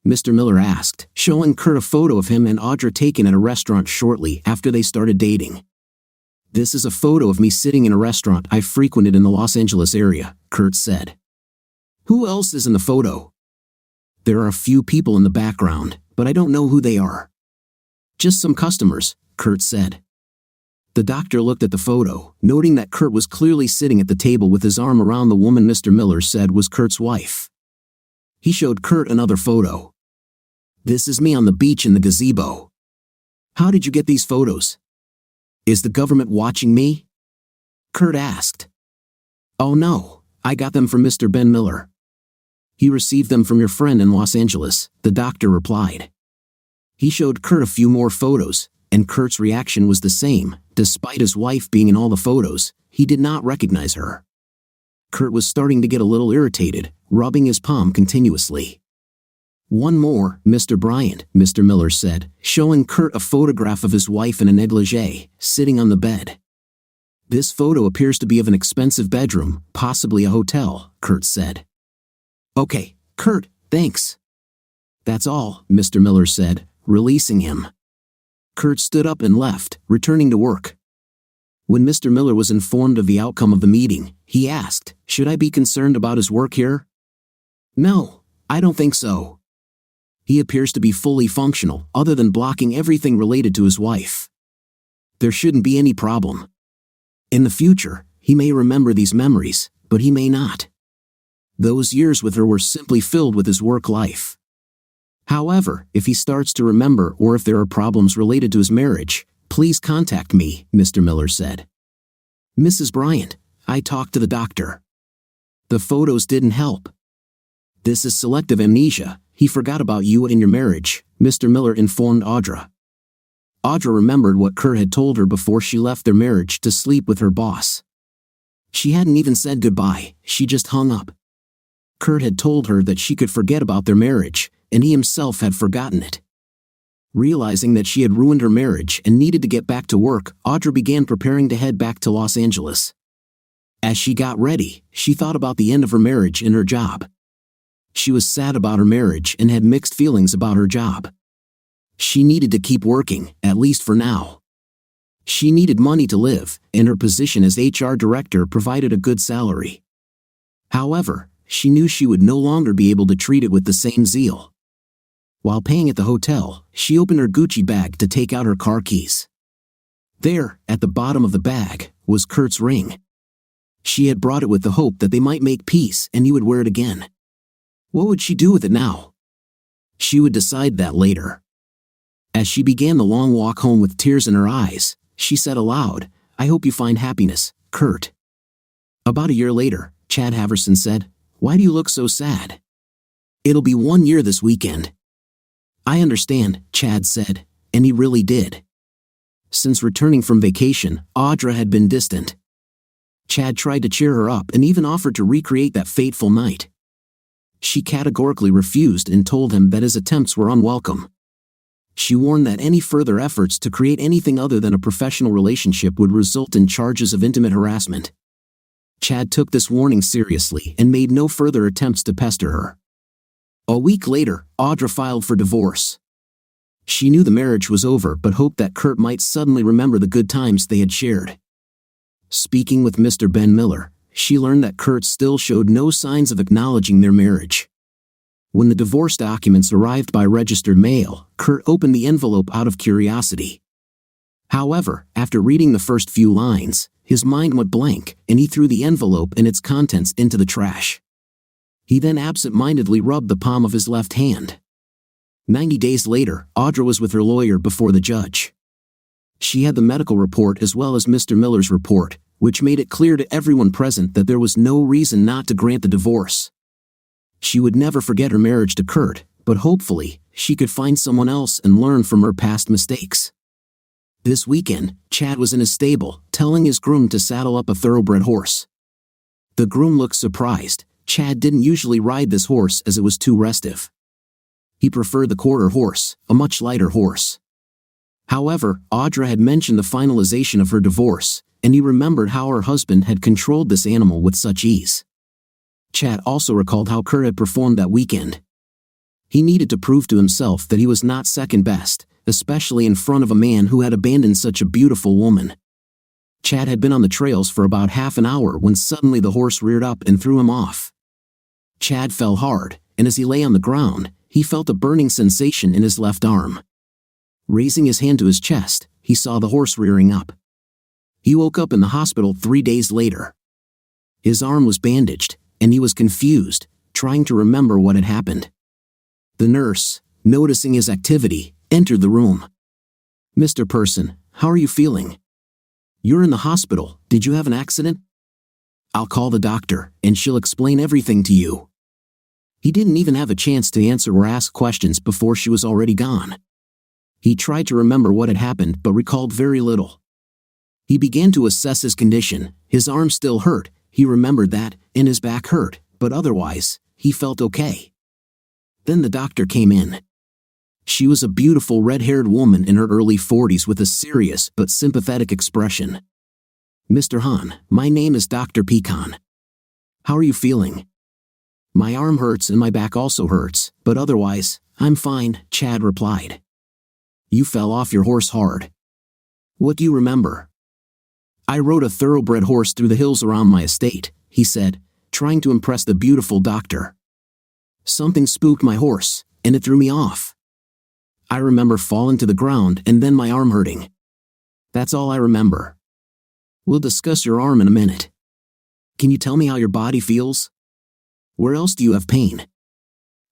Mr. Miller asked, showing Kurt a photo of him and Audra taken at a restaurant shortly after they started dating. "This is a photo of me sitting in a restaurant I frequented in the Los Angeles area," Kurt said. "Who else is in the photo?" "There are a few people in the background, but I don't know who they are." "Just some customers," Kurt said. The doctor looked at the photo, noting that Kurt was clearly sitting at the table with his arm around the woman Mr. Miller said was Kurt's wife. He showed Kurt another photo. "This is me on the beach in the gazebo." "How did you get these photos?" "Is the government watching me?" Kurt asked. "Oh no, I got them from Mr. Ben Miller." "He received them from your friend in Los Angeles," the doctor replied. He showed Kurt a few more photos, and Kurt's reaction was the same. Despite his wife being in all the photos, he did not recognize her. Kurt was starting to get a little irritated, rubbing his palm continuously. "One more, Mr. Bryant," Mr. Miller said, showing Kurt a photograph of his wife in a negligee, sitting on the bed. "This photo appears to be of an expensive bedroom, possibly a hotel," Kurt said. "Okay, Kurt, thanks." "That's all," Mr. Miller said, releasing him. Kurt stood up and left, returning to work. When Mr. Miller was informed of the outcome of the meeting, he asked, "Should I be concerned about his work here?" "No, I don't think so. He appears to be fully functional, other than blocking everything related to his wife. There shouldn't be any problem. In the future, he may remember these memories, but he may not. Those years with her were simply filled with his work life. However, if he starts to remember or if there are problems related to his marriage, please contact me," Mr. Miller said. "Mrs. Bryant, I talked to the doctor. The photos didn't help. This is selective amnesia. He forgot about you and your marriage," Mr. Miller informed Audra. Audra remembered what Kurt had told her before she left their marriage to sleep with her boss. She hadn't even said goodbye, she just hung up. Kurt had told her that she could forget about their marriage, and he himself had forgotten it. Realizing that she had ruined her marriage and needed to get back to work, Audra began preparing to head back to Los Angeles. As she got ready, she thought about the end of her marriage and her job. She was sad about her marriage and had mixed feelings about her job. She needed to keep working, at least for now. She needed money to live, and her position as HR director provided a good salary. However, she knew she would no longer be able to treat it with the same zeal. While paying at the hotel, she opened her Gucci bag to take out her car keys. There, at the bottom of the bag, was Kurt's ring. She had brought it with the hope that they might make peace and he would wear it again. What would she do with it now? She would decide that later. As she began the long walk home with tears in her eyes, she said aloud, "I hope you find happiness, Kurt." About a year later, Chad Haverson said, "Why do you look so sad?" "It'll be 1 year this weekend." "I understand," Chad said, and he really did. Since returning from vacation, Audra had been distant. Chad tried to cheer her up and even offered to recreate that fateful night. She categorically refused and told him that his attempts were unwelcome. She warned that any further efforts to create anything other than a professional relationship would result in charges of intimate harassment. Chad took this warning seriously and made no further attempts to pester her. A week later, Audra filed for divorce. She knew the marriage was over but hoped that Kurt might suddenly remember the good times they had shared. Speaking with Mr. Ben Miller, she learned that Kurt still showed no signs of acknowledging their marriage. When the divorce documents arrived by registered mail, Kurt opened the envelope out of curiosity. However, after reading the first few lines, his mind went blank and he threw the envelope and its contents into the trash. He then absent-mindedly rubbed the palm of his left hand. 90 days later, Audra was with her lawyer before the judge. She had the medical report as well as Mr. Miller's report, which made it clear to everyone present that there was no reason not to grant the divorce. She would never forget her marriage to Kurt, but hopefully, she could find someone else and learn from her past mistakes. This weekend, Chad was in his stable, telling his groom to saddle up a thoroughbred horse. The groom looked surprised. Chad didn't usually ride this horse as it was too restive. He preferred the quarter horse, a much lighter horse. However, Audra had mentioned the finalization of her divorce, and he remembered how her husband had controlled this animal with such ease. Chad also recalled how Kurt had performed that weekend. He needed to prove to himself that he was not second best, especially in front of a man who had abandoned such a beautiful woman. Chad had been on the trails for about half an hour when suddenly the horse reared up and threw him off. Chad fell hard, and as he lay on the ground, he felt a burning sensation in his left arm. Raising his hand to his chest, he saw the horse rearing up. He woke up in the hospital 3 days later. His arm was bandaged, and he was confused, trying to remember what had happened. The nurse, noticing his activity, entered the room. "Mr. Person, how are you feeling? You're in the hospital. Did you have an accident?" "I'll call the doctor, and she'll explain everything to you." He didn't even have a chance to answer or ask questions before she was already gone. He tried to remember what had happened but recalled very little. He began to assess his condition. His arm still hurt, he remembered that, and his back hurt, but otherwise, he felt okay. Then the doctor came in. She was a beautiful red-haired woman in her early 40s with a serious but sympathetic expression. "Mr. Hahn, my name is Dr. Pecan. How are you feeling?" "My arm hurts and my back also hurts, but otherwise, I'm fine," Chad replied. "You fell off your horse hard. What do you remember?" "I rode a thoroughbred horse through the hills around my estate," he said, trying to impress the beautiful doctor. "Something spooked my horse, and it threw me off. I remember falling to the ground and then my arm hurting. That's all I remember." "We'll discuss your arm in a minute. Can you tell me how your body feels? Where else do you have pain?"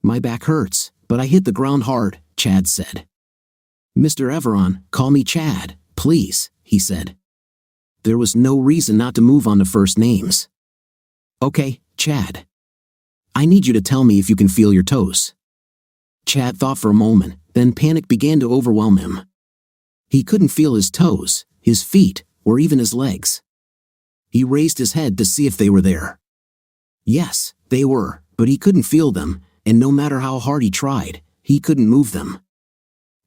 "My back hurts, but I hit the ground hard," Chad said. "Mr. Everon, call me Chad, please," he said. There was no reason not to move on to first names. "Okay, Chad. I need you to tell me if you can feel your toes." Chad thought for a moment, then panic began to overwhelm him. He couldn't feel his toes, his feet, or even his legs. He raised his head to see if they were there. Yes, they were, but he couldn't feel them, and no matter how hard he tried, he couldn't move them.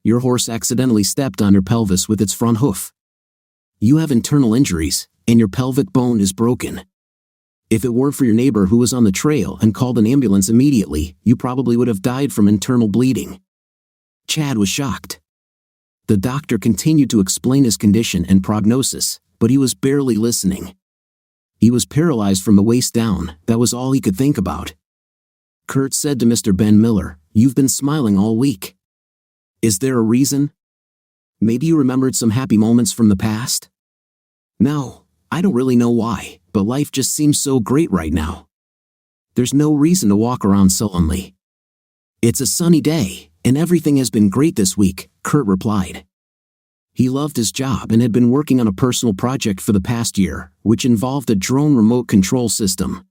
"Your horse accidentally stepped on your pelvis with its front hoof. You have internal injuries, and your pelvic bone is broken. If it weren't for your neighbor who was on the trail and called an ambulance immediately, you probably would have died from internal bleeding." Chad was shocked. The doctor continued to explain his condition and prognosis, but he was barely listening. He was paralyzed from the waist down, that was all he could think about. Kurt said to Mr. Ben Miller, "You've been smiling all week. Is there a reason? Maybe you remembered some happy moments from the past?" "No, I don't really know why, but life just seems so great right now. There's no reason to walk around sullenly. It's a sunny day, and everything has been great this week," Kurt replied. He loved his job and had been working on a personal project for the past year, which involved a drone remote control system.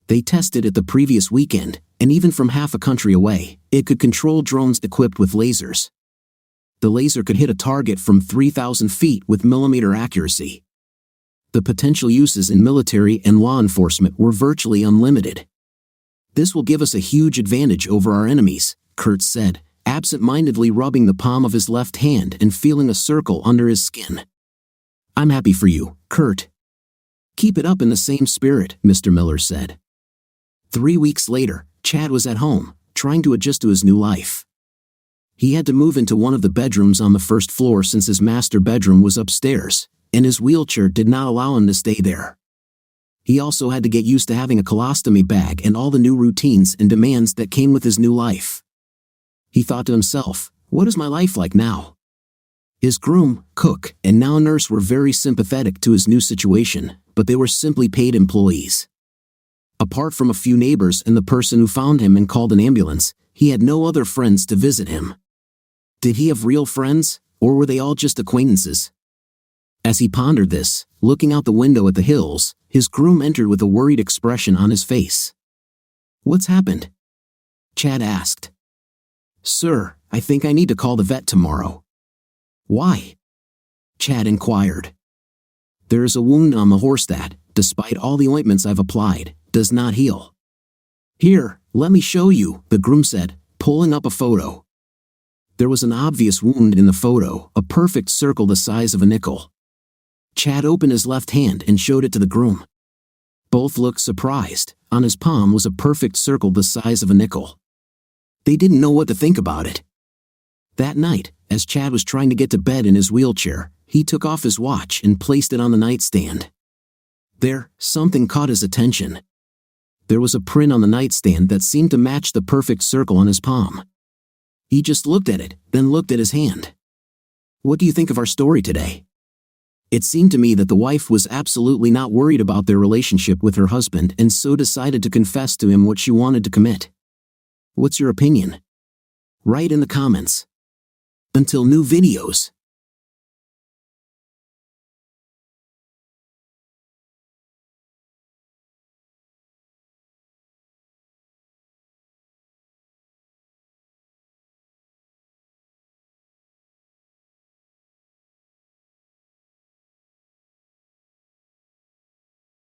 They tested it the previous weekend, and even from half a country away, it could control drones equipped with lasers. The laser could hit a target from 3,000 feet with millimeter accuracy. The potential uses in military and law enforcement were virtually unlimited. "This will give us a huge advantage over our enemies," Kurt said, absent-mindedly rubbing the palm of his left hand and feeling a circle under his skin. "I'm happy for you, Kurt. Keep it up in the same spirit," Mr. Miller said. 3 weeks later, Chad was at home, trying to adjust to his new life. He had to move into one of the bedrooms on the first floor since his master bedroom was upstairs, and his wheelchair did not allow him to stay there. He also had to get used to having a colostomy bag and all the new routines and demands that came with his new life. He thought to himself, "What is my life like now?" His groom, cook, and now nurse were very sympathetic to his new situation, but they were simply paid employees. Apart from a few neighbors and the person who found him and called an ambulance, he had no other friends to visit him. Did he have real friends, or were they all just acquaintances? As he pondered this, looking out the window at the hills, his groom entered with a worried expression on his face. "What's happened?" Chad asked. "Sir, I think I need to call the vet tomorrow." "Why?" Chad inquired. "There is a wound on the horse that, despite all the ointments I've applied, does not heal." "Here, let me show you," the groom said, pulling up a photo. There was an obvious wound in the photo, a perfect circle the size of a nickel. Chad opened his left hand and showed it to the groom. Both looked surprised. On his palm was a perfect circle the size of a nickel. They didn't know what to think about it. That night, as Chad was trying to get to bed in his wheelchair, he took off his watch and placed it on the nightstand. There, something caught his attention. There was a print on the nightstand that seemed to match the perfect circle on his palm. He just looked at it, then looked at his hand. What do you think of our story today? It seemed to me that the wife was absolutely not worried about their relationship with her husband and so decided to confess to him what she wanted to commit. What's your opinion? Write in the comments. Until new videos.